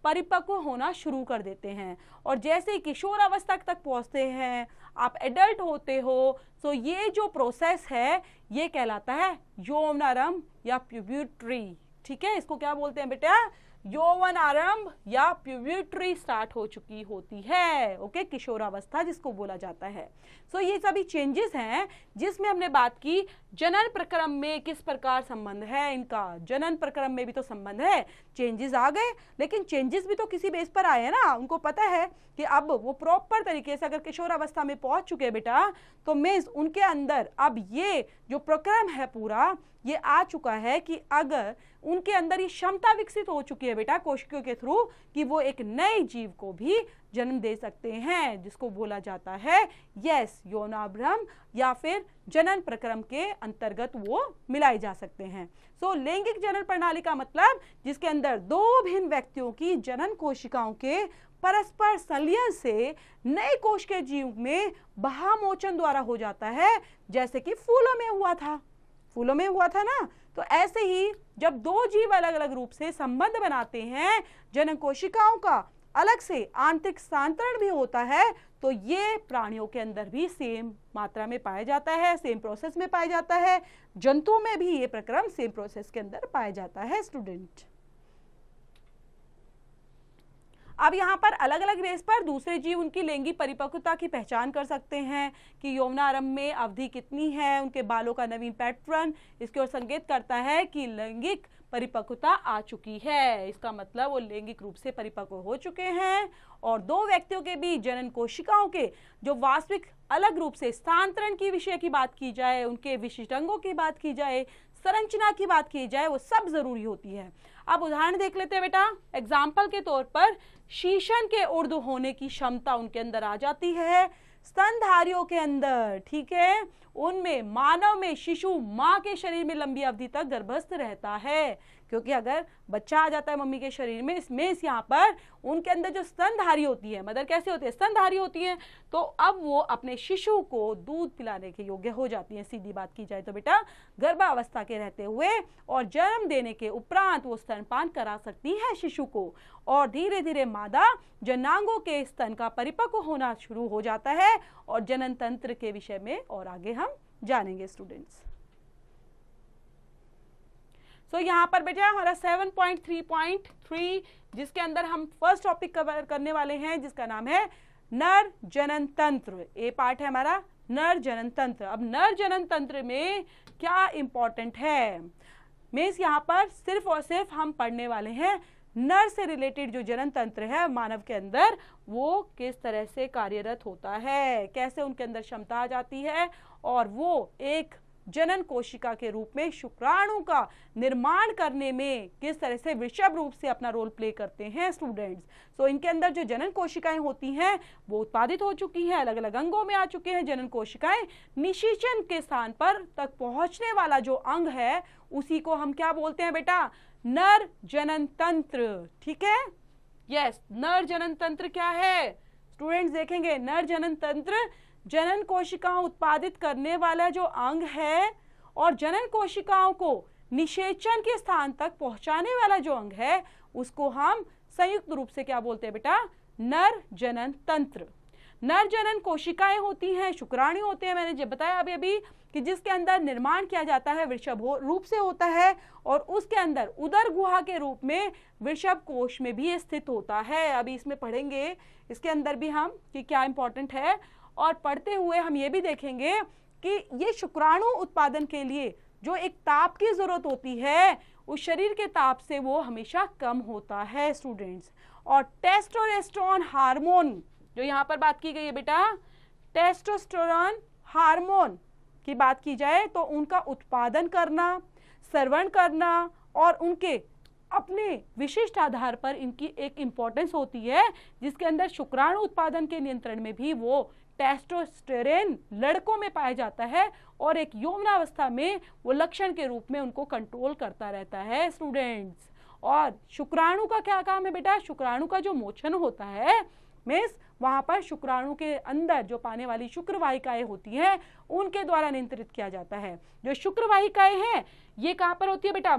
परिपक्व होना शुरू कर देते हैं, और जैसे किशोर अवस्था तक पहुंचते हैं, आप एडल्ट होते हो, तो ये जो प्रोसेस है ये कहलाता है यौवनारंभ या प्यूबर्टी, ठीक है। इसको क्या बोलते हैं बेटा, यौवन आरंभ या प्यूबर्टी स्टार्ट हो चुकी होती है, ओके, किशोरावस्था जिसको बोला जाता है। ये सभी चेंजेस हैं जिसमें हमने बात की जनन प्रक्रम में किस प्रकार संबंध है इनका, जनन प्रक्रम में भी तो संबंध है, चेंजेस आ गए, लेकिन चेंजेस भी तो किसी बेस पर आए हैं ना, उनको पता है कि अब वो प्रॉपर तरीके से अगर किशोरावस्था में पहुंच चुके हैं बेटा, तो मीन्स उनके अंदर अब ये जो प्रक्रम है पूरा ये आ चुका है कि अगर उनके अंदर ये क्षमता विकसित हो चुकी है बेटा कोशिकाओं के थ्रू कि वो एक नए जीव को भी जन्म दे सकते हैं, जिसको बोला जाता है यौनाभ्रम या फिर जनन प्रक्रम के अंतर्गत वो मिलाए जा सकते हैं। सो लैंगिक जनन प्रणाली का मतलब जिसके अंदर दो भिन्न व्यक्तियों की जनन कोशिकाओं के परस्पर संलयन से नए कोश के जीव में बहामोचन द्वारा हो जाता है, जैसे कि फूलों में हुआ था ना। तो ऐसे ही जब दो जीव अलग अलग रूप से संबंध बनाते हैं, जनन कोशिकाओं का अलग से आंतरिक स्थानांतरण भी होता है, तो ये प्राणियों के अंदर भी सेम मात्रा में पाया जाता है, सेम प्रोसेस में पाया जाता है। जंतुओं में भी ये प्रक्रम सेम प्रोसेस के अंदर पाया जाता है स्टूडेंट। अब यहाँ पर अलग अलग बेस पर दूसरे जीव उनकी लैंगिक परिपक्वता की पहचान कर सकते हैं कि यौनारंभ में अवधि कितनी है, उनके बालों का नवीन पैटर्न इसकी ओर संकेत करता है कि लैंगिक परिपक्वता आ चुकी है। इसका मतलब वो लैंगिक रूप से परिपक्व हो चुके हैं। और दो व्यक्तियों के बीच जनन कोशिकाओं के जो वास्तविक अलग रूप से स्थानांतरण की विषय की बात की जाए, उनके विशिष्ट अंगों की बात की जाए, संरचना की बात की जाए, वो सब जरूरी होती है। अब उदाहरण देख लेते हैं बेटा। एग्जाम्पल के तौर पर शीशन के ऊर्ध्व होने की क्षमता उनके अंदर आ जाती है स्तनधारियों के अंदर, ठीक है। उनमें मानव में शिशु माँ के शरीर में लंबी अवधि तक गर्भस्थ रहता है, क्योंकि अगर बच्चा आ जाता है मम्मी के शरीर में, इसमें इस यहाँ पर उनके अंदर जो स्तनधारी होती है, मदर कैसे होती है, स्तनधारी होती है, तो अब वो अपने शिशु को दूध पिलाने के योग्य हो जाती है। सीधी बात की जाए तो बेटा गर्भावस्था के रहते हुए और जन्म देने के उपरांत वो स्तनपान करा सकती है शिशु को, और धीरे धीरे मादा जनांगों के स्तन का परिपक्व होना शुरू हो जाता है। और जनन तंत्र के विषय में और आगे हम जानेंगे स्टूडेंट्स। तो यहाँ पर बेटा हमारा 7.3.3 जिसके अंदर हम फर्स्ट टॉपिक कवर करने वाले हैं, जिसका नाम है नर जनन तंत्र। ए पार्ट है हमारा नर जनन तंत्र। अब नर जनन तंत्र में क्या इंपॉर्टेंट है, मीन्स यहाँ पर सिर्फ और सिर्फ हम पढ़ने वाले हैं नर से रिलेटेड जो जनन तंत्र है मानव के अंदर, वो किस तरह से कार्यरत होता है, कैसे उनके अंदर क्षमता आ जाती है, और वो एक जनन कोशिका के रूप में शुक्राणु का निर्माण करने में किस तरह से वृषभ रूप से अपना रोल प्ले करते हैं स्टूडेंट्स। सो इनके अंदर जो जनन कोशिकाएं होती हैं वो उत्पादित हो चुकी हैं, अलग अलग अंगों में आ चुके हैं जनन कोशिकाएं। निषेचन के स्थान पर तक पहुंचने वाला जो अंग है उसी को हम क्या बोलते हैं बेटा, नर जनन तंत्र, ठीक है। यस, नर जनन तंत्र क्या है स्टूडेंट्स, देखेंगे नर जनन तंत्र जनन कोशिकाओं उत्पादित करने वाला जो अंग है, और जनन कोशिकाओं को निषेचन के स्थान तक पहुंचाने वाला जो अंग है उसको हम संयुक्त रूप से क्या बोलते हैं बेटा, नर जनन तंत्र। नर जनन कोशिकाएं होती हैं, शुक्राणु होते हैं, मैंने जब बताया अभी कि जिसके अंदर निर्माण किया जाता है वृषभ रूप से होता है, और उसके अंदर उदर गुहा के रूप में वृषभ कोश में भी स्थित होता है। अभी इसमें पढ़ेंगे इसके अंदर भी हम कि क्या इंपॉर्टेंट है, और पढ़ते हुए हम ये भी देखेंगे कि ये शुक्राणु उत्पादन के लिए जो एक ताप की जरूरत होती है उस शरीर के ताप से वो हमेशा कम होता है स्टूडेंट्स। और टेस्टोस्टेरोन हार्मोन जो यहाँ पर बात की गई है बेटा, टेस्टोस्टेरोन हार्मोन की बात की जाए तो उनका उत्पादन करना, श्रवण करना और उनके अपने विशिष्ट आधार पर इनकी एक इंपॉर्टेंस होती है, जिसके अंदर शुक्राणु उत्पादन के नियंत्रण में भी वो टेस्टोस्टेरोन लड़कों में पाया जाता है, और एक यौवनावस्था में वो लक्षण के रूप में उनको कंट्रोल करता रहता है स्टूडेंट्स। और शुक्राणु का क्या काम है बेटा, शुक्राणु का जो मोचन होता है मीन्स वहां पर शुक्राणु के अंदर जो पाने वाली शुक्र वाहिकाएं होती हैं उनके द्वारा नियंत्रित किया जाता है। जो शुक्र वाहिकाएं हैं ये कहां पर होती है बेटा,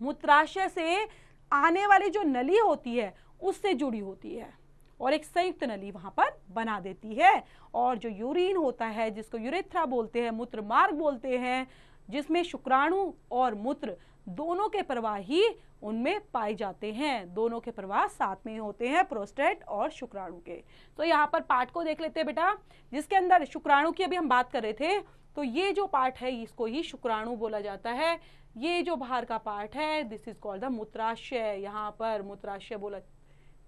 मूत्राशय से आने वाली जो नली होती है उससे जुड़ी होती है, और एक संयुक्त नली वहां पर बना देती है। और जो यूरिन होता है जिसको यूरेथ्रा बोलते हैं, मूत्र मार्ग बोलते हैं, जिसमें शुक्राणु और मूत्र दोनों के प्रवाह ही उनमें पाए जाते हैं, दोनों के प्रवाह साथ में होते हैं, प्रोस्टेट और शुक्राणु के। तो यहाँ पर पार्ट को देख लेते हैं बेटा, जिसके अंदर शुक्राणु की अभी हम बात कर रहे थे, तो ये जो पार्ट है इसको ही शुक्राणु बोला जाता है। ये जो बाहर का पार्ट है दिस इज कॉल्ड द मूत्राशय, यहाँ पर मूत्राशय बोला,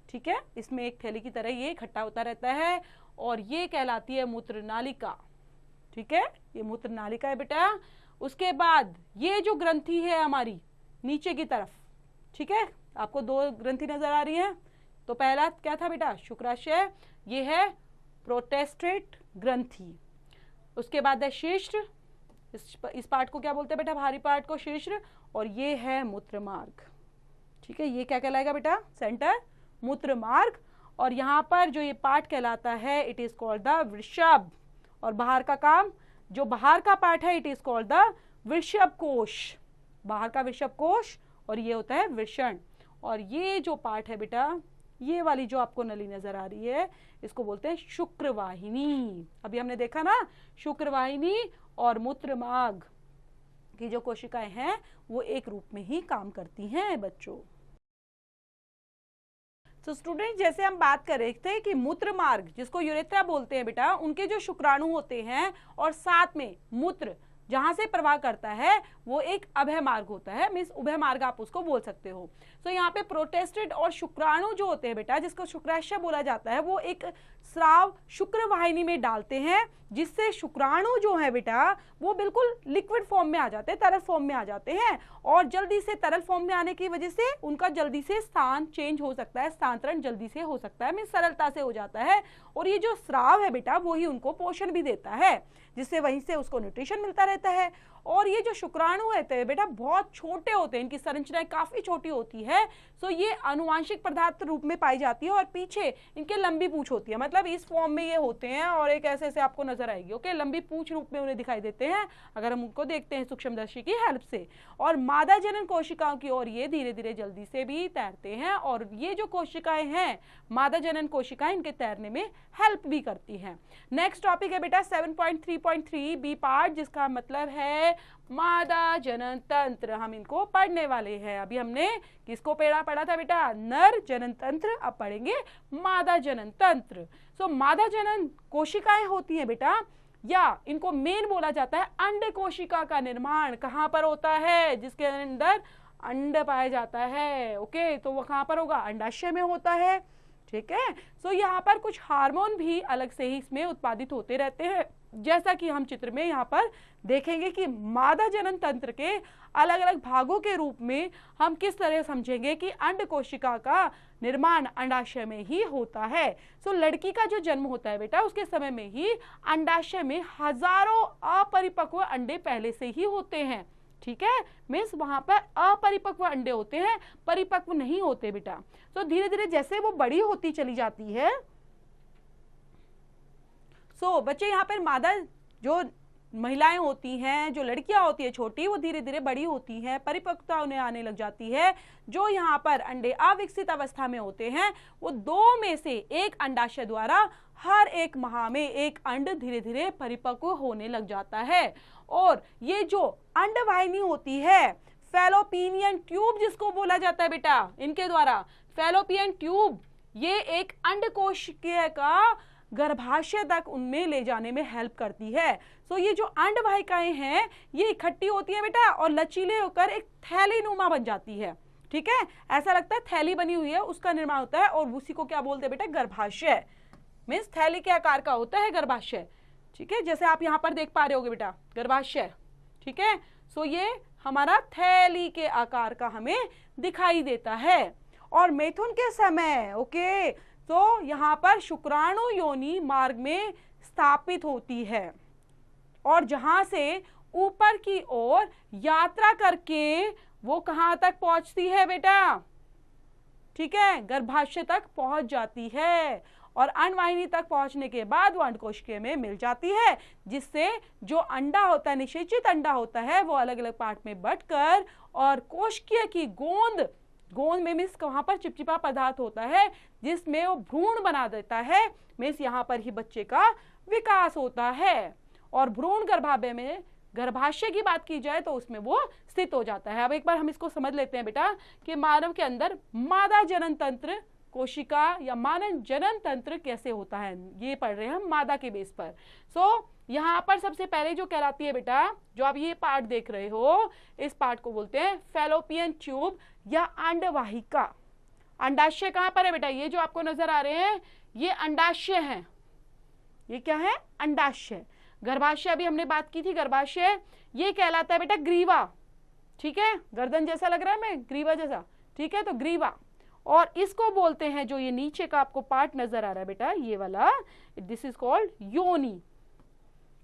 ठीक है। इसमें एक थैली की तरह ये इकट्ठा होता रहता है, और ये कहलाती है मूत्र नालिका, ठीक है, ये मूत्र नालिका है बेटा। उसके बाद ये जो ग्रंथि है हमारी नीचे की तरफ, ठीक है, आपको दो ग्रंथि नजर आ रही है। तो पहला क्या था बेटा, शुक्राशय, ये है प्रोटेस्टेट ग्रंथि। उसके बाद है शीर्ष, इस पार्ट को क्या बोलते हैं बेटा, भारी पार्ट को शीर्ष, और ये है मूत्र मार्ग, ठीक है। ये क्या कहलाएगा बेटा, सेंटर मूत्र मार्ग। और यहाँ पर जो ये पार्ट कहलाता है इट इज कॉल्ड द वृषभ। और बाहर का काम, जो बाहर का पार्ट है इट इज कॉल्ड द वृषभ कोश, बाहर का वृषभ कोश, और ये होता है वृषण। और ये जो पार्ट है बेटा, ये वाली जो आपको नली नजर आ रही है, इसको बोलते हैं शुक्रवाहिनी। अभी हमने देखा ना, शुक्रवाहिनी और मूत्र मार्ग की जो कोशिकाएं हैं वो एक रूप में ही काम करती हैं बच्चों। तो स्टूडेंट, जैसे हम बात कर रहे थे कि मूत्र मार्ग जिसको यूरेथ्रा बोलते हैं बेटा, उनके जो शुक्राणु होते हैं और साथ में मूत्र जहां से प्रवाह करता है वो एक अभय मार्ग होता है, मीन्स उभय मार्ग आप उसको बोल सकते हो। तो यहाँ पे प्रोटेस्टेड और शुक्राणु जो होते हैं बेटा, जिसको शुक्राशय बोला जाता है, वो एक स्राव शुक्र वाहिनी में डालते हैं, जिससे शुक्राणु जो है बेटा वो बिल्कुल लिक्विड फॉर्म में आ जाते हैं, तरल फॉर्म में आ जाते हैं। और जल्दी से तरल फॉर्म में आने की वजह से उनका जल्दी से स्थान चेंज हो सकता है, स्थानांतरण जल्दी से हो सकता है, मीन्स सरलता से हो जाता है। और ये जो स्राव है बेटा वो ही उनको पोषण भी देता है, जिससे वहीं से उसको न्यूट्रिशन मिलता रहता है। और ये जो शुक्राणु होते हैं बेटा बहुत छोटे होते हैं, इनकी संरचनाएं काफी छोटी होती है। तो ये आनुवांशिक पदार्थ रूप में पाई जाती है और पीछे इनके लंबी पूंछ होती है, मतलब इस फॉर्म में ये होते हैं और एक ऐसे ऐसे आपको नजर आएगी, ओके, लंबी पूंछ रूप में उन्हें दिखाई देते हैं अगर हम उनको देखते हैं सूक्ष्मदर्शी की हेल्प से। और मादा जनन कोशिकाओं की ओर ये धीरे धीरे जल्दी से भी तैरते हैं, और ये जो कोशिकाएं हैं मादा जनन कोशिकाएं, इनके तैरने में हेल्प भी करती हैं। नेक्स्ट टॉपिक है बेटा 7.3.3 बी पार्ट, जिसका मतलब है मादा जनन तंत्र। हम इनको पढ़ने वाले हैं। अभी हमने किसको पढ़ा था बेटा, नर जनन तंत्र, अब पढ़ेंगे मादा जनन तंत्र। सो मादा जनन कोशिकाएं होती हैं बेटा, या इनको मेन बोला जाता है अंड कोशिका का निर्माण कहाँ पर होता है, जिसके अंदर अंड पाया जाता है, ओके, तो वो कहाँ पर होगा, अंडाशय में होता है, ठीक है। सो यहाँ पर कुछ हार्मोन भी अलग से ही इसमें उत्पादित होते रहते हैं, जैसा कि हम चित्र में यहाँ पर देखेंगे कि मादा जनन तंत्र के अलग अलग भागों के रूप में हम किस तरह समझेंगे कि अंड कोशिका का निर्माण अंडाशय में ही होता है। सो लड़की का जो जन्म होता है बेटा, उसके समय में ही अंडाशय में हजारों अपरिपक्व अंडे पहले से ही होते हैं, ठीक है, मीन्स वहां पर अपरिपक्व अंडे होते हैं, परिपक्व नहीं होते बेटा। तो धीरे धीरे जैसे वो बड़ी होती चली जाती है, सो बच्चे यहाँ पर मादा जो महिलाएं होती हैं, जो लड़कियां होती है छोटी, वो धीरे धीरे बड़ी होती हैं, परिपक्वता उन्हें आने लग जाती है। जो यहाँ पर अंडे अविकसित अवस्था में होते हैं, वो दो में से एक अंडाशय द्वारा हर एक माह में एक अंड धीरे धीरे परिपक्व होने लग जाता है। और ये जो अंडवाहिनी होती है, फैलोपियन ट्यूब जिसको बोला जाता है बेटा इनके द्वारा, फैलोपियन ट्यूब, ये एक अंडकोशिकीय का गर्भाशय तक उनमें ले जाने में हेल्प करती है। सो ये जो अंडवाहिकाएं हैं ये इकट्ठी होती है बेटा और लचीले होकर एक थैली नुमा बन जाती है, ठीक है, ऐसा लगता है थैली बनी हुई है, उसका निर्माण होता है और उसी को क्या बोलते हैं बेटा, गर्भाशय, मीन्स थैली के आकार का होता है गर्भाशय, ठीक है, जैसे आप यहाँ पर देख पा रहे होगे बेटा गर्भाशय, ठीक है। सो ये हमारा थैली के आकार का हमें दिखाई देता है। और मैथुन के समय, ओके, तो यहाँ पर शुक्राणु योनि मार्ग में स्थापित होती है और जहां से ऊपर की ओर यात्रा करके वो कहां तक पहुंचती है बेटा, ठीक है, गर्भाशय तक पहुंच जाती है और अंडवाहिनी तक पहुंचने के बाद वो अंडकोशिका में मिल जाती है, जिससे जो अंडा होता है, निषेचित अंडा होता है, वो अलग अलग पार्ट में बंटकर और कोशिकीय की गोंद में मीन्स वहां पर चिपचिपा पदार्थ होता है जिसमें वो भ्रूण बना देता है, मीन्स यहाँ पर ही बच्चे का विकास होता है। और भ्रूण गर्भाशय में, गर्भाशय की बात की जाए तो उसमें वो स्थित हो जाता है। अब एक बार हम इसको समझ लेते हैं बेटा कि मानव के अंदर मादा जनन तंत्र कोशिका या मानव जनन तंत्र कैसे होता है, ये पढ़ रहे हैं हम मादा के बेस पर। सो यहाँ पर सबसे पहले जो कहलाती है बेटा, जो आप ये पार्ट देख रहे हो, इस पार्ट को बोलते हैं फैलोपियन ट्यूब या अंडवाहिका। अंडाशय कहाँ पर है बेटा, ये जो आपको नजर आ रहे हैं ये अंडाशय है, ये क्या है, अंडाशय। गर्भाशय भी हमने बात की थी, गर्भाशय ये कहलाता है बेटा ग्रीवा, ठीक है, गर्दन जैसा लग रहा है मैं, ग्रीवा जैसा, ठीक है, तो ग्रीवा। और इसको बोलते हैं, जो ये नीचे का आपको पार्ट नजर आ रहा है बेटा ये वाला, दिस इज कॉल्ड योनि,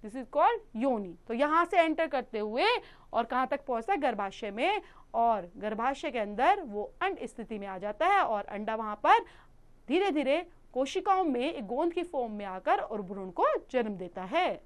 दिस इज कॉल्ड योनि। तो यहां से एंटर करते हुए और कहां तक पहुंचता है, गर्भाशय में, और गर्भाशय के अंदर वो अंड स्थिति में आ जाता है और अंडा वहां पर धीरे धीरे कोशिकाओं में एक गोंद की फॉर्म में आकर और भ्रूण को जन्म देता है।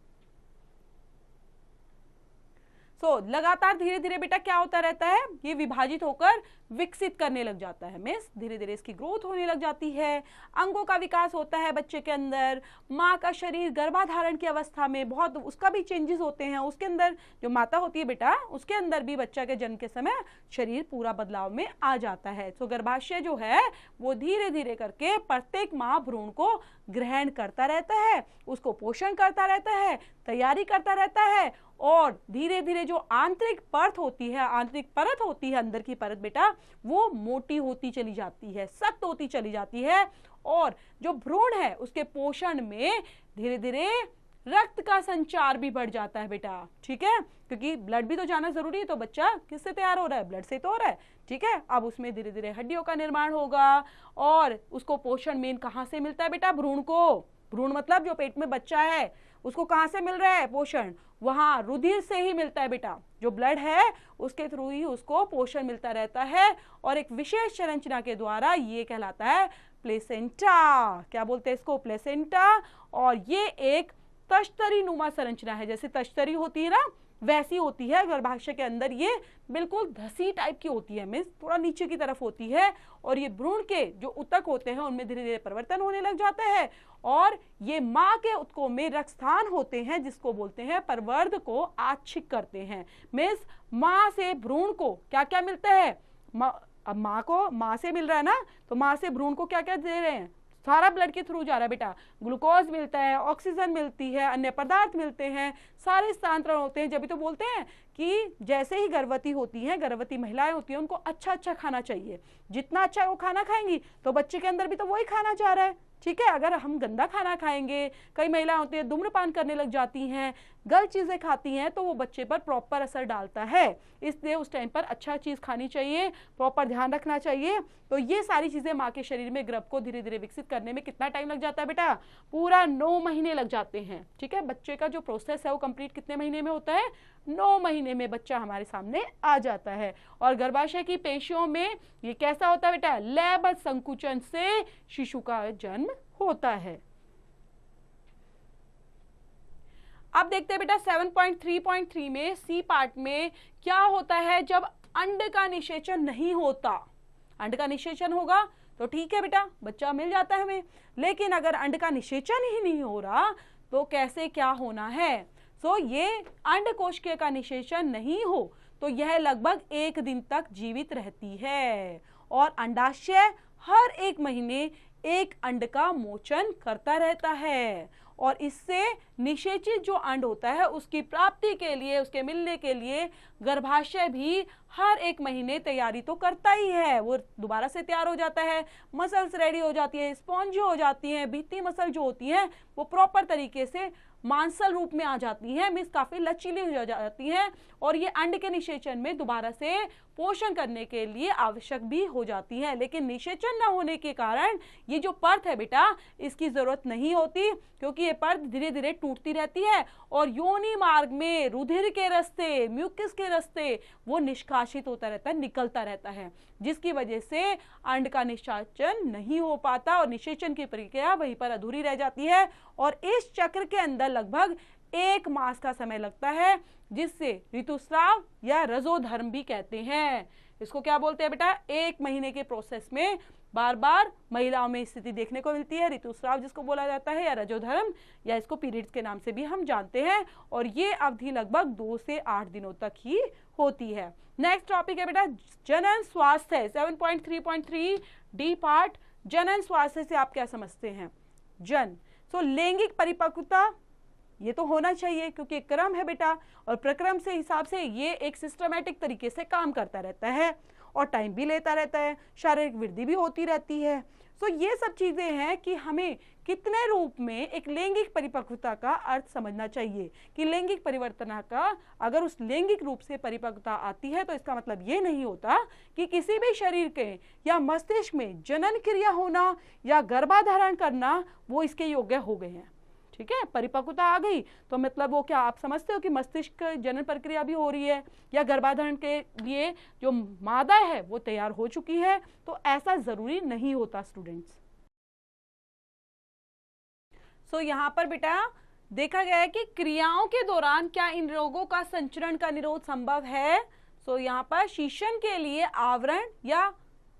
लगातार धीरे धीरे बेटा क्या होता रहता है, ये विभाजित होकर विकसित करने लग जाता है, मीन्स धीरे धीरे इसकी ग्रोथ होने लग जाती है, अंगों का विकास होता है बच्चे के अंदर, माँ का शरीर गर्भाधारण की अवस्था में बहुत उसका भी चेंजेस होते हैं, उसके अंदर जो माता होती है बेटा उसके अंदर भी बच्चा के जन्म के समय शरीर पूरा बदलाव में आ जाता है। तो गर्भाशय जो है वो धीरे धीरे करके प्रत्येक माँ भ्रूण को ग्रहण करता रहता है, उसको पोषण करता रहता है, तैयारी करता रहता है, और धीरे धीरे जो आंतरिक परत होती है, आंतरिक परत होती है अंदर की परत बेटा, वो मोटी होती चली जाती है, सख्त होती चली जाती है, और जो भ्रूण है उसके पोषण में धीरे धीरे रक्त का संचार भी बढ़ जाता है बेटा, ठीक है, क्योंकि ब्लड भी तो जाना जरूरी है, तो बच्चा किससे तैयार हो रहा है, ब्लड से तो हो रहा है, ठीक है। अब उसमें धीरे धीरे हड्डियों का निर्माण होगा, और उसको पोषण मेन कहाँ से मिलता है बेटा, भ्रूण को, भ्रूण मतलब जो पेट में बच्चा है उसको कहाँ से मिल रहा है पोषण, वहां रुधिर से ही मिलता है बेटा, जो ब्लड है उसके थ्रू ही उसको पोषण मिलता रहता है, और एक विशेष संरचना के द्वारा ये कहलाता है प्लेसेंटा। क्या बोलते हैं इसको, प्लेसेंटा। और ये एक तश्तरी नुमा संरचना है, जैसे तश्तरी होती है ना वैसी होती है गर्भाशय के अंदर, ये बिल्कुल धसी टाइप की होती है, मीन्स थोड़ा नीचे की तरफ होती है, और ये भ्रूण के जो ऊतक होते हैं उनमें धीरे धीरे परिवर्तन होने लग जाता है, और ये माँ के ऊतकों में रक्तस्थान होते हैं जिसको बोलते हैं प्रवर्ध को आच्छिक करते हैं, मीन्स माँ से भ्रूण को क्या क्या मिलता है, अब माँ को माँ से मिल रहा है ना, तो माँ से भ्रूण को क्या क्या दे रहे हैं, सारा ब्लड के थ्रू जा रहा है बेटा, ग्लूकोज मिलता है, ऑक्सीजन मिलती है, अन्य पदार्थ मिलते हैं, सारे स्थानांतरण होते हैं। जब भी तो बोलते हैं कि जैसे ही गर्भवती होती हैं, गर्भवती महिलाएं होती हैं, उनको अच्छा अच्छा खाना चाहिए, जितना अच्छा वो खाना खाएंगी तो बच्चे के अंदर भी तो वही खाना जा रहा है, ठीक है। अगर हम गंदा खाना खाएंगे, कई महिलाएं होती हैं धूम्रपान करने लग जाती हैं, गलत चीजें खाती हैं, तो वो बच्चे पर प्रॉपर असर डालता है, इसलिए उस टाइम पर अच्छा चीज खानी चाहिए, प्रॉपर ध्यान रखना चाहिए। तो ये सारी चीजें माँ के शरीर में गर्भ को धीरे धीरे विकसित करने में कितना टाइम लग जाता है बेटा, पूरा 9 महीने लग जाते हैं, ठीक है। बच्चे का जो प्रोसेस है वो कंप्लीट कितने महीने में होता है, 9 महीने में बच्चा हमारे सामने आ जाता है। और गर्भाशय की पेशियों में ये कैसा होता है बेटा, लयबद्ध संकुचन से शिशु का जन्म होता है। अब देखते हैं बेटा 7.3.3 में सी पार्ट में क्या होता है जब अंड का निषेचन नहीं होता। अंड का निषेचन होगा तो ठीक है बेटा, बच्चा मिल जाता है हमें, लेकिन अगर अंड का निषेचन ही नहीं हो रहा तो कैसे क्या होना है। ये अंड कोशिका का निषेचन नहीं हो तो यह लगभग 1 दिन तक जीवित रहती है, और अंडाशय हर 1 महीने एक अंड का मोचन करता रहता है, और इससे निषेचित जो अंड होता है उसकी प्राप्ति के लिए, उसके मिलने के लिए गर्भाशय भी हर 1 महीने तैयारी तो करता ही है, वो दोबारा से तैयार हो जाता है, मसल्स रेडी हो जाती है, स्पॉन्जी हो जाती है, भित्ति मसल जो होती है वो प्रॉपर तरीके से मांसल रूप में आ जाती है, मीन्स काफी लचीली हो जाती है, और ये अंड के निषेचन में दोबारा से पोषण करने के लिए आवश्यक भी हो जाती है। लेकिन निषेचन न होने के कारण ये जो परत है बेटा इसकी जरूरत नहीं होती, क्योंकि ये परत धीरे धीरे टूटती रहती है, और योनि मार्ग में रुधिर के रास्ते, म्यूकस के रास्ते वो निष्कासित होता रहता है, निकलता रहता है, जिसकी वजह से अंड का निषेचन नहीं हो पाता और निषेचन की प्रक्रिया वहीं पर अधूरी रह जाती है, और इस चक्र के अंदर लगभग 1 मास का समय लगता है, जिससे ऋतुस्राव या रजोधर्म भी कहते हैं। इसको क्या बोलते हैं बेटा, 1 महीने के प्रोसेस में बार बार महिलाओं में स्थिति देखने को मिलती है, ऋतुस्राव जिसको बोला जाता है, या रजोधर्म, या इसको पीरियड्स के नाम से भी हम जानते हैं, और ये अवधि लगभग 2 से 8 दिनों तक ही होती है। नेक्स्ट टॉपिक है बेटा जनन स्वास्थ्य, 7.3.3 डी पार्ट, जनन स्वास्थ्य से आप क्या समझते हैं। लैंगिक परिपक्वता ये तो होना चाहिए, क्योंकि क्रम है बेटा, और प्रक्रम से हिसाब से ये एक सिस्टमैटिक तरीके से काम करता रहता है, और टाइम भी लेता रहता है, शारीरिक वृद्धि भी होती रहती है। तो ये सब चीज़ें हैं कि हमें कितने रूप में एक लैंगिक परिपक्वता का अर्थ समझना चाहिए कि लैंगिक परिवर्तन का अगर उस लैंगिक रूप से परिपक्वता आती है तो इसका मतलब ये नहीं होता कि किसी भी शरीर के या मस्तिष्क में जनन क्रिया होना या गर्भाधारण करना वो इसके योग्य हो गए हैं। ठीक है, परिपक्वता आ गई तो मतलब वो क्या आप समझते हो कि मस्तिष्क जनन प्रक्रिया भी हो रही है या गर्भाधारण के लिए जो मादा है वो तैयार हो चुकी है? तो ऐसा जरूरी नहीं होता स्टूडेंट्स। सो यहाँ पर बेटा देखा गया है कि क्रियाओं के दौरान क्या इन रोगों का संचरण का निरोध संभव है? सो यहाँ पर शीशन के लिए आवरण या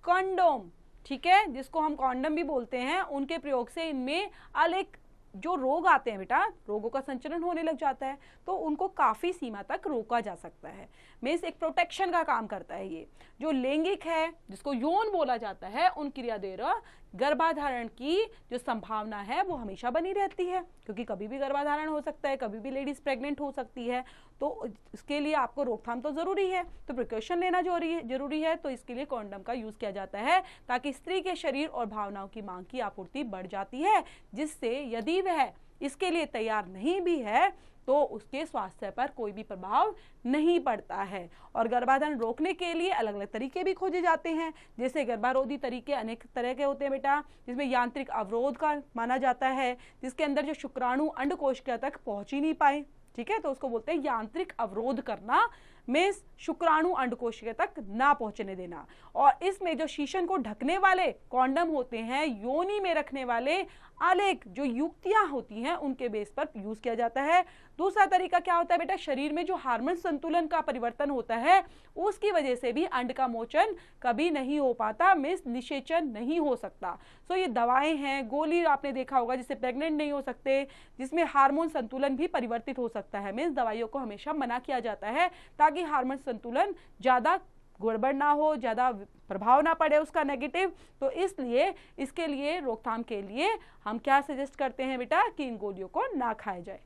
कंडोम, ठीक है, जिसको हम कॉन्डम भी बोलते हैं, उनके प्रयोग से इनमें अनेक जो रोग आते हैं बेटा, रोगों का संचरण होने लग जाता है तो उनको काफी सीमा तक रोका जा सकता है। मीन्स एक प्रोटेक्शन का काम करता है ये। जो लैंगिक है जिसको यौन बोला जाता है उन क्रिया द्वारा गर्भाधारण की जो संभावना है वो हमेशा बनी रहती है, क्योंकि कभी भी गर्भाधारण हो सकता है, कभी भी लेडीज प्रेग्नेंट हो सकती है, तो इसके लिए आपको रोकथाम तो जरूरी है, तो प्रिकॉशन लेना जरूरी है। तो इसके लिए कॉन्डम का यूज किया जाता है ताकि स्त्री के शरीर और भावनाओं की मांग की आपूर्ति बढ़ जाती है, जिससे यदि वह इसके लिए तैयार नहीं भी है तो उसके स्वास्थ्य पर कोई भी प्रभाव नहीं पड़ता है। और गर्भाधारण रोकने के लिए अलग अलग तरीके भी खोजे जाते हैं, जैसे गर्भारोधी तरीके अनेक तरह के होते हैं बेटा, जिसमें यांत्रिक अवरोध का माना जाता है, जिसके अंदर जो शुक्राणु अंडकोशिका तक पहुंच ही नहीं पाए, ठीक है, तो उसको बोलते हैं यांत्रिक अवरोध करना, में शुक्राणु अंडकोशिका तक ना पहुंचने देना। और इसमें जो शीशन को ढकने वाले कॉन्डम होते हैं, योनि में रखने वाले अनेक जो युक्तियां होती हैं उनके बेस पर यूज किया जाता है। दूसरा तरीका क्या होता है बेटा, शरीर में जो हार्मोन संतुलन का परिवर्तन होता है उसकी वजह से भी अंड का मोचन कभी नहीं हो पाता, मीन्स निषेचन नहीं हो सकता। सो ये दवाएं हैं, गोली आपने देखा होगा जिससे प्रेग्नेंट नहीं हो सकते, जिसमें हार्मोन संतुलन भी परिवर्तित हो सकता है, मीन्स दवाइयों को हमेशा मना किया जाता है ताकि हार्मोन संतुलन ज्यादा गड़बड़ ना हो, ज्यादा प्रभाव ना पड़े उसका नेगेटिव। तो इसलिए इसके लिए रोकथाम के लिए हम क्या सजेस्ट करते हैं बेटा कि इन गोलियों को ना खाया जाए।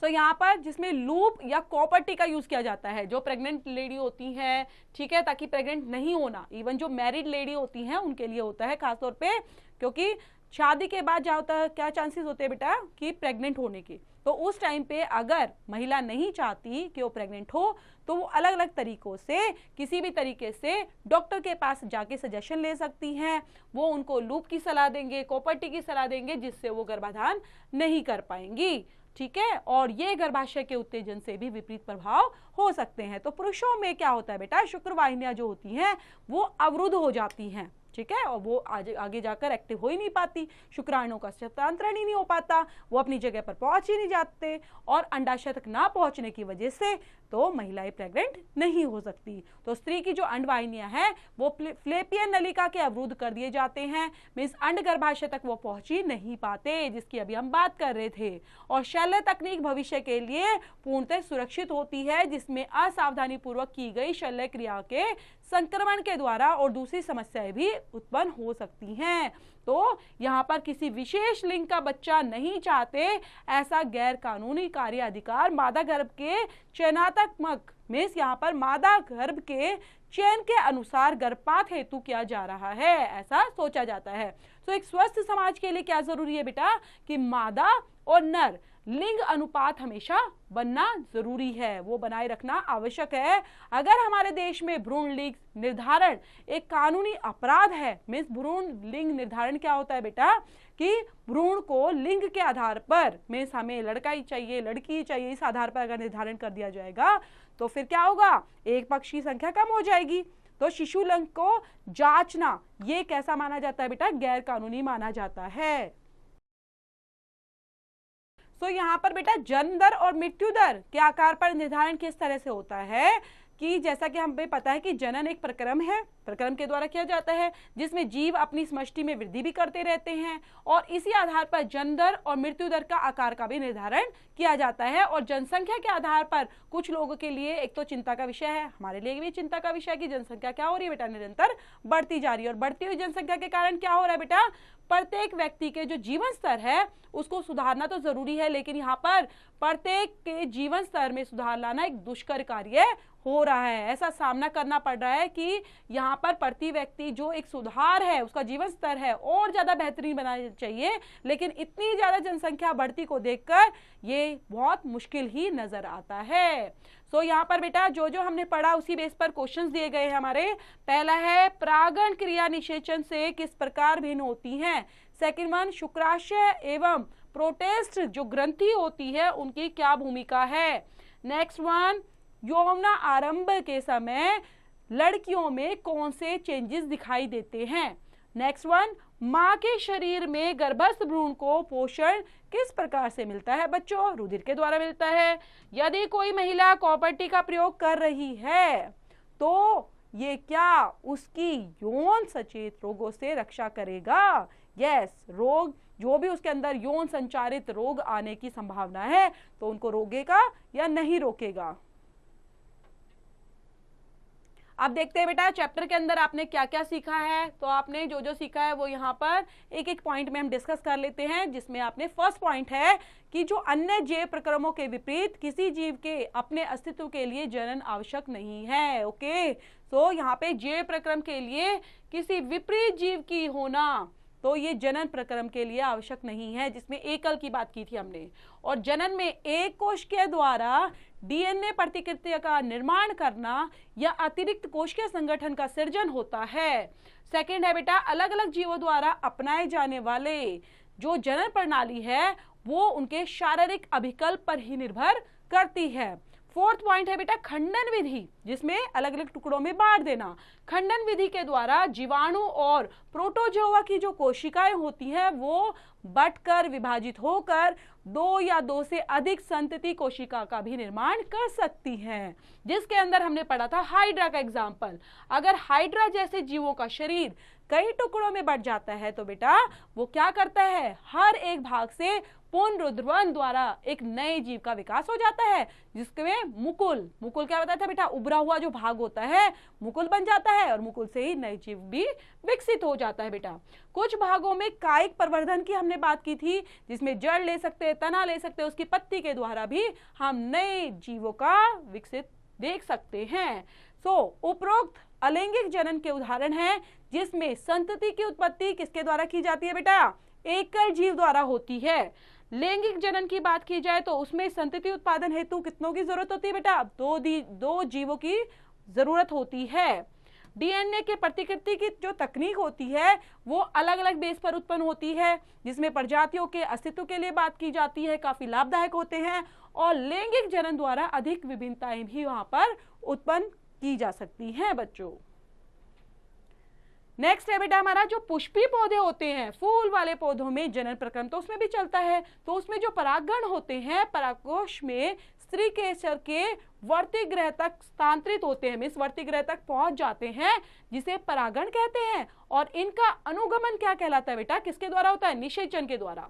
तो यहाँ पर जिसमें लूप या कॉपर का यूज किया जाता है जो प्रेग्नेंट लेडी होती हैं, ठीक है, ताकि प्रेग्नेंट नहीं होना, इवन जो मैरिड लेडी होती हैं उनके लिए होता है खासतौर पे, क्योंकि शादी के बाद क्या होता है, क्या चांसेस होते हैं बेटा कि प्रेग्नेंट होने के, तो उस टाइम पे अगर महिला नहीं चाहती कि वो प्रेग्नेंट हो तो वो अलग अलग तरीकों से किसी भी तरीके से डॉक्टर के पास जाके सजेशन ले सकती हैं, वो उनको लूप की सलाह देंगे, कॉपर की सलाह देंगे, जिससे वो गर्भाधान नहीं कर पाएंगी, ठीक है, और ये गर्भाशय के उत्तेजन से भी विपरीत प्रभाव हो सकते हैं। तो पुरुषों में क्या होता है बेटा, शुक्रवाहिनियां जो होती हैं वो अवरुद्ध हो जाती हैं, ठीक है, और वो आगे जाकर एक्टिव हो ही नहीं पाती, शुक्राणुओं का हस्तांतरण ही नहीं हो पाता, वो अपनी जगह पर पहुंच ही नहीं जाते, और अंडाशय तक ना पहुंचने की वजह से तो महिलाएं प्रेग्नेंट नहीं हो सकती। तो स्त्री की जो अंडवाहिनियां हैं वो फ्लेपियन नलिका के अवरुद्ध कर दिए जाते हैं, मीन्स अंड गर्भाशय तक वो पहुंच ही नहीं पाते, जिसकी अभी हम बात कर रहे थे। और शल्य तकनीक भविष्य के लिए पूर्णतः सुरक्षित होती है, जिसमें असावधानी पूर्वक की गई शल्य क्रिया के संक्रमण के द्वारा और दूसरी समस्याएं भी उत्पन्न हो सकती हैं। तो यहाँ पर किसी विशेष लिंग का बच्चा नहीं चाहते, ऐसा गैर कानूनी कार्य अधिकार मादा गर्भ के चयनात्मक मीन्स यहाँ पर मादा गर्भ के चयन के अनुसार गर्भपात हेतु किया जा रहा है, ऐसा सोचा जाता है। तो एक स्वस्थ समाज के लिए क्या जरूरी है बेटा कि मादा और नर लिंग अनुपात हमेशा बनना जरूरी है, वो बनाए रखना आवश्यक है। अगर हमारे देश में भ्रूण लिंग निर्धारण एक कानूनी अपराध है, मीन्स भ्रूण लिंग निर्धारण क्या होता है बेटा कि भ्रूण को लिंग के आधार पर, मीन्स हमें लड़का ही चाहिए लड़की ही चाहिए, इस आधार पर अगर निर्धारण कर दिया जाएगा तो फिर क्या होगा, एक पक्ष की संख्या कम हो जाएगी। तो शिशु लिंग को जांचना ये कैसा माना जाता है बेटा, गैर कानूनी माना जाता है। तो यहाँ पर बेटा जन्म दर और मृत्यु दर के आकार पर निर्धारण किस तरह से होता है कि जैसा कि हमें पता है कि जनन एक प्रक्रम है, प्रक्रम के द्वारा किया जाता है, जिसमें जीव अपनी समष्टि में वृद्धि भी करते रहते हैं, और इसी आधार पर जन्म दर और मृत्यु दर का आकार का भी निर्धारण किया जाता है। और जनसंख्या के आधार पर कुछ लोगों के लिए एक तो चिंता का विषय है, हमारे लिए भी चिंता का विषय है कि जनसंख्या क्या हो रही है बेटा, निरंतर बढ़ती जा रही है, और बढ़ती हुई जनसंख्या के कारण क्या हो रहा है बेटा, प्रत्येक व्यक्ति के जो जीवन स्तर है उसको सुधारना तो जरूरी है, लेकिन यहाँ पर प्रत्येक के जीवन स्तर में सुधार लाना एक दुष्कर कार्य हो रहा है, ऐसा सामना करना पड़ रहा है कि यहाँ पर प्रति व्यक्ति जो एक सुधार है, उसका जीवन स्तर है और ज़्यादा बेहतरीन बनाना चाहिए, लेकिन इतनी ज़्यादा जनसंख्या बढ़ती को देखकर ये बहुत मुश्किल ही नज़र आता है। सो यहाँ पर बेटा जो जो हमने पढ़ा उसी बेस पर क्वेश्चंस दिए गए हैं हमारे। पहला है परागण क्रिया निषेचन से किस प्रकार भिन्न होती हैं। सेकंड वन, शुक्राशय एवं प्रोटेस्ट जो ग्रंथि होती है उनकी क्या भूमिका है। नेक्स्ट वन, यौवना आरंभ के समय लड़कियों में कौन से चेंजेस दिखाई देते हैं। नेक्स्ट वन, माँ के शरीर में गर्भस्थ भ्रूण को पोषण किस प्रकार से मिलता है बच्चों, रुधिर के द्वारा मिलता है। यदि कोई महिला कॉपर्टी का प्रयोग कर रही है तो ये क्या उसकी यौन सचेत रोगों से रक्षा करेगा। यस, रोग जो भी उसके अंदर यौन संचारित रोग आने की संभावना है तो उनको रोकेगा या नहीं रोकेगा। अब देखते हैं बेटा चैप्टर के अंदर आपने क्या क्या सीखा है। तो आपने जो जो सीखा है वो यहाँ पर एक एक पॉइंट में हम डिस्कस कर लेते हैं, जिसमें आपने फर्स्ट पॉइंट है कि जो अन्य जैव प्रक्रमों के विपरीत किसी जीव के अपने अस्तित्व के लिए जनन आवश्यक नहीं है। ओके, तो यहाँ पे जैव प्रक्रम के लिए किसी विपरीत जीव की होना तो ये जनन प्रक्रम के लिए आवश्यक नहीं है, जिसमें एकल की बात की थी हमने। और जनन में एक कोश के द्वारा डीएनए प्रतिकृति का निर्माण करना या अतिरिक्त कोशिकीय संगठन का सृजन होता है। सेकंड है बेटा अलग अलग जीवों द्वारा अपनाए जाने वाले जो जनन प्रणाली है वो उनके शारीरिक अभिकल्प पर ही निर्भर करती है। फोर्थ पॉइंट है बेटा खंडन विधि, जिसमें अलग अलग टुकड़ों में बांट देना। खंडन विधि के द्वारा जीवाणु और प्रोटोजोआ की जो कोशिकाएं होती हैं वो बंटकर विभाजित होकर दो या दो से अधिक संतति कोशिका का भी निर्माण कर सकती हैं, जिसके अंदर हमने पढ़ा था हाइड्रा का एग्जाम्पल। अगर हाइड्रा जैसे जीवों का शरीर कई टुकड़ों में बंट जाता है तो बेटा वो क्या करता है, हर एक भाग से पुनरुद्रवन द्वारा एक नए जीव का विकास हो जाता है, जिसमें मुकुल क्या बताया था बेटा, उभरा हुआ जो भाग होता है मुकुल बन जाता है और मुकुल से ही नए जीव भी विकसित हो जाता है बेटा। कुछ भागों में कायिक प्रवर्धन की हमने बात की थी, जिसमें जड़ ले सकते हैं, तना ले सकते हैं, उसकी पत्ती के द्वारा भी हम नए जीवों का विकसित देख सकते हैं। उपरोक्त अलैंगिक जनन के उदाहरण हैं जिसमें संतति की उत्पत्ति किसके द्वारा की जाती है बेटा, एकल जीव द्वारा होती है। लैंगिक जनन की बात की जाए तो उसमें संतति उत्पादन हेतु कितनों की जरूरत होती है बेटा, दो जीवों की जरूरत होती है। डीएनए के प्रतिकृति की जो तकनीक होती है वो अलग अलग बेस पर उत्पन्न होती है, जिसमें प्रजातियों के अस्तित्व के लिए बात की जाती है, काफी लाभदायक होते हैं। और लैंगिक जनन द्वारा अधिक विभिन्नताएं भी वहां पर उत्पन्न की जा सकती हैं बच्चों। नेक्स्ट है बेटा हमारा जो पुष्पी पौधे होते हैं, फूल वाले पौधों में जनन प्रक्रम तो उसमें भी चलता है। तो उसमें जो परागण होते हैं परागकोश में स्त्री केसर के वर्तिग्रह तक स्थानांतरित होते हैं, मीन्स वर्तिग्रह तक पहुंच जाते हैं, जिसे परागण कहते हैं। और इनका अनुगमन क्या कहलाता है बेटा, किसके द्वारा होता है, निषेचन के द्वारा।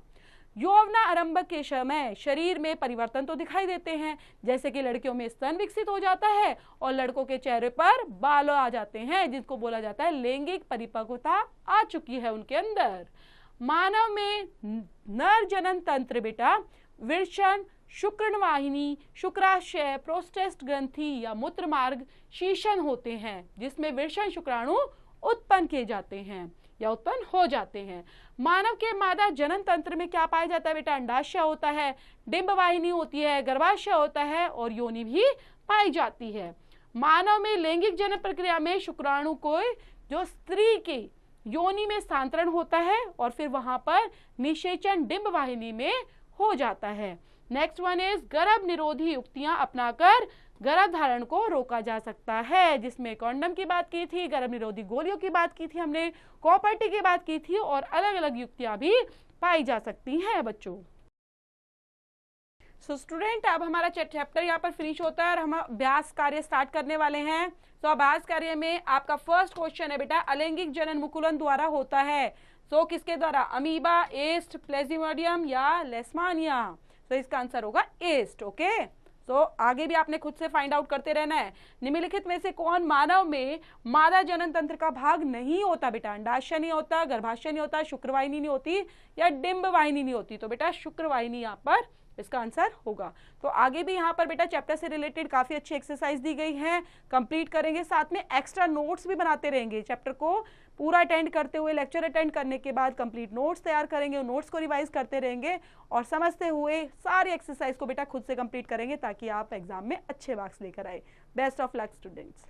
यौवना आरंभ के समय शरीर में परिवर्तन तो दिखाई देते हैं, जैसे कि लड़कियों में स्तन विकसित हो जाता है और लड़कों के चेहरे पर बाल आ जाते हैं, जिनको बोला जाता है लैंगिक परिपक्वता आ चुकी है उनके अंदर। मानव में नर जनन तंत्र बेटा वृषण, शुक्राणुवाहिनी, शुक्राशय, प्रोस्टेट ग्रंथि या मूत्र मार्ग शीशन होते हैं, जिसमें वृषण शुक्राणु उत्पन्न किए जाते हैं या उत्पन्न हो जाते हैं। मानव के मादा जनन तंत्र में क्या पाया जाता है बेटा, अंडाशय होता है, डिंब वाहिनी होती है, गर्भाशय होता है और योनि भी पाई जाती है। मानव में लैंगिक जनन प्रक्रिया में शुक्राणु को जो स्त्री के योनि में स्थानांतरण होता है और फिर वहां पर निषेचन डिंब वाहिनी में हो जाता है। नेक्स्ट वन इज गर्भ निरोधी युक्तियां अपनाकर गर्भ धारण को रोका जा सकता है, जिसमें कॉन्डम की बात की थी, गर्भ निरोधी गोलियों की बात की थी हमने, कॉपर्टी की बात की थी और अलग अलग युक्तियां भी पाई जा सकती हैं बच्चों। स्टूडेंट अब हमारा चैप्टर यहाँ पर फिनिश होता है और हम अभ्यास कार्य स्टार्ट करने वाले हैं। तो अभ्यास कार्य में आपका फर्स्ट क्वेश्चन है बेटा, अलैंगिक जनन मुकुलन द्वारा होता है, किसके द्वारा, अमीबा, एस्ट, प्लेजिमोडियम या लेशमानिया। तो इसका आंसर होगा एस्ट। ओके, आगे भी आपने खुद से फाइंड आउट करते रहना है। निम्नलिखित में से कौन मानव में मादा जनन तंत्र का भाग नहीं होता बेटा, अंडाशय नहीं होता, गर्भाशय नहीं होता, शुक्रवाहिनी नहीं होती या डिंब वाहिनी नहीं होती। तो बेटा शुक्रवाहिनी यहाँ पर इसका आंसर होगा। तो आगे भी यहाँ पर बेटा चैप्टर से रिलेटेड काफी अच्छी एक्सरसाइज दी गई है, कंप्लीट करेंगे, साथ में एक्स्ट्रा नोट्स भी बनाते रहेंगे। चैप्टर को पूरा अटेंड करते हुए, लेक्चर अटेंड करने के बाद कंप्लीट नोट्स तैयार करेंगे, नोट्स को रिवाइज करते रहेंगे और समझते हुए सारी एक्सरसाइज को बेटा खुद से कंप्लीट करेंगे ताकि आप एग्जाम में अच्छे मार्क्स लेकर आए। Best of luck students.